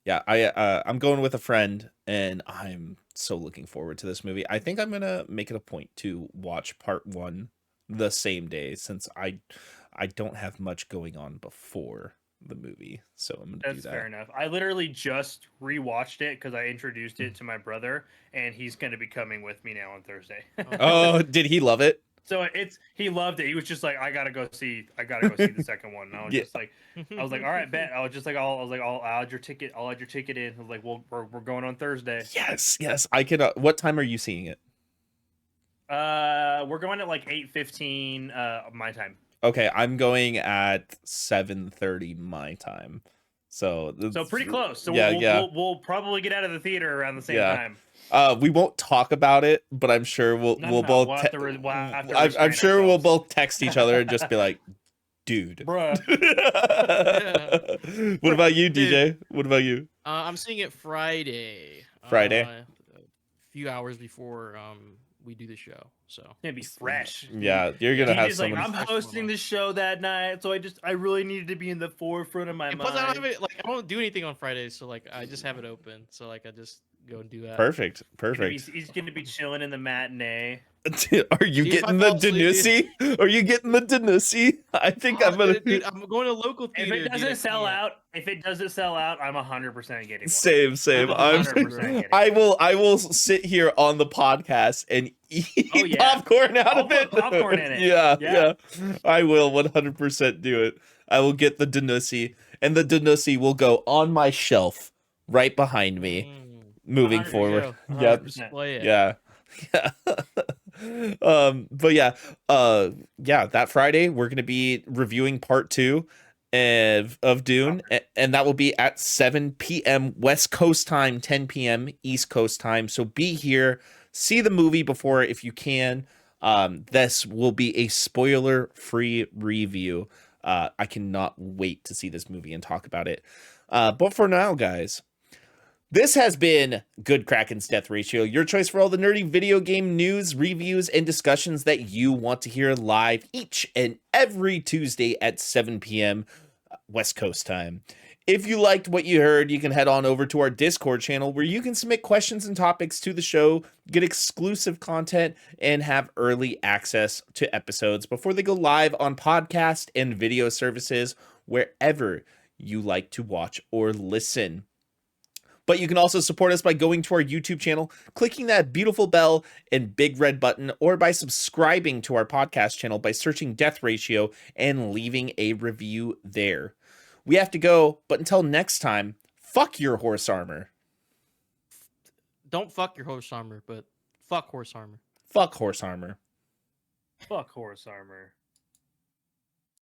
Yeah. I'm going with a friend and I'm so looking forward to this movie. I think I'm gonna make it a point to watch part 1 the same day since I don't have much going on before the movie. So I'm gonna do That's that. fair enough. I literally just rewatched it because I introduced it to my brother, and he's going to be coming with me now on Thursday. Oh, did he love it? So he loved it. He was just like, I gotta go see the second one. And I was Yeah. just like, all right, bet. I was just like, I'll add your ticket. I'll add your ticket in. I was like, well, we're going on Thursday. Yes. I can. What time are you seeing it? We're going at like 8:15 my time. Okay, I'm going at 7:30 my time. So pretty close. So yeah. we'll probably get out of the theater around the same Yeah. time. We won't talk about it, but I'm sure we'll both. We'll have to I'm restrain sure we'll ourselves. both text each other and just be like, "Dude." Bruh. What about you, Dude. DJ? What about you? I'm seeing it Friday. Friday? A few hours before we do the show. So It's gonna be fresh. Yeah, you're gonna have DJ's so like, many. I'm hosting the show that night, so I really needed to be in the forefront of my and mind. plus I don't have it like I don't do anything on Fridays, so like I just have it open. So like I just go and do that. Perfect. Perfect. He's gonna be chilling in the matinee. Are you See, if I getting the fall asleep, Danusi? Are you getting the Danusi? I think I'm gonna. Dude, I'm going to local If theater. it doesn't sell out, I'm 100% getting one. Same. I'm 100% getting I one. I will sit here on the podcast and eat Oh, yeah. popcorn out I'll of it. put popcorn in it. Yeah. Yeah. I will 100% do it. I will get the Danusi, and the Danusi will go on my shelf right behind me, moving 100%. forward. Yep. Yep. Display it. Yeah. But yeah, that Friday we're gonna be reviewing part 2 of Dune, and that will be at 7 p.m. West Coast time, 10 p.m. East Coast time. So be here, see the movie before if you can. This will be a spoiler-free review. I cannot wait to see this movie and talk about it. But for now, guys, this has been Good Kraken's Death Ratio, your choice for all the nerdy video game news, reviews, and discussions that you want to hear live each and every Tuesday at 7 p.m. West Coast time. If you liked what you heard, you can head on over to our Discord channel where you can submit questions and topics to the show, get exclusive content, and have early access to episodes before they go live on podcast and video services wherever you like to watch or listen. But you can also support us by going to our YouTube channel, clicking that beautiful bell and big red button, or by subscribing to our podcast channel by searching Death Ratio and leaving a review there. We have to go, but until next time, fuck your horse armor. Don't fuck your horse armor, but fuck horse armor. Fuck horse armor. Fuck horse armor.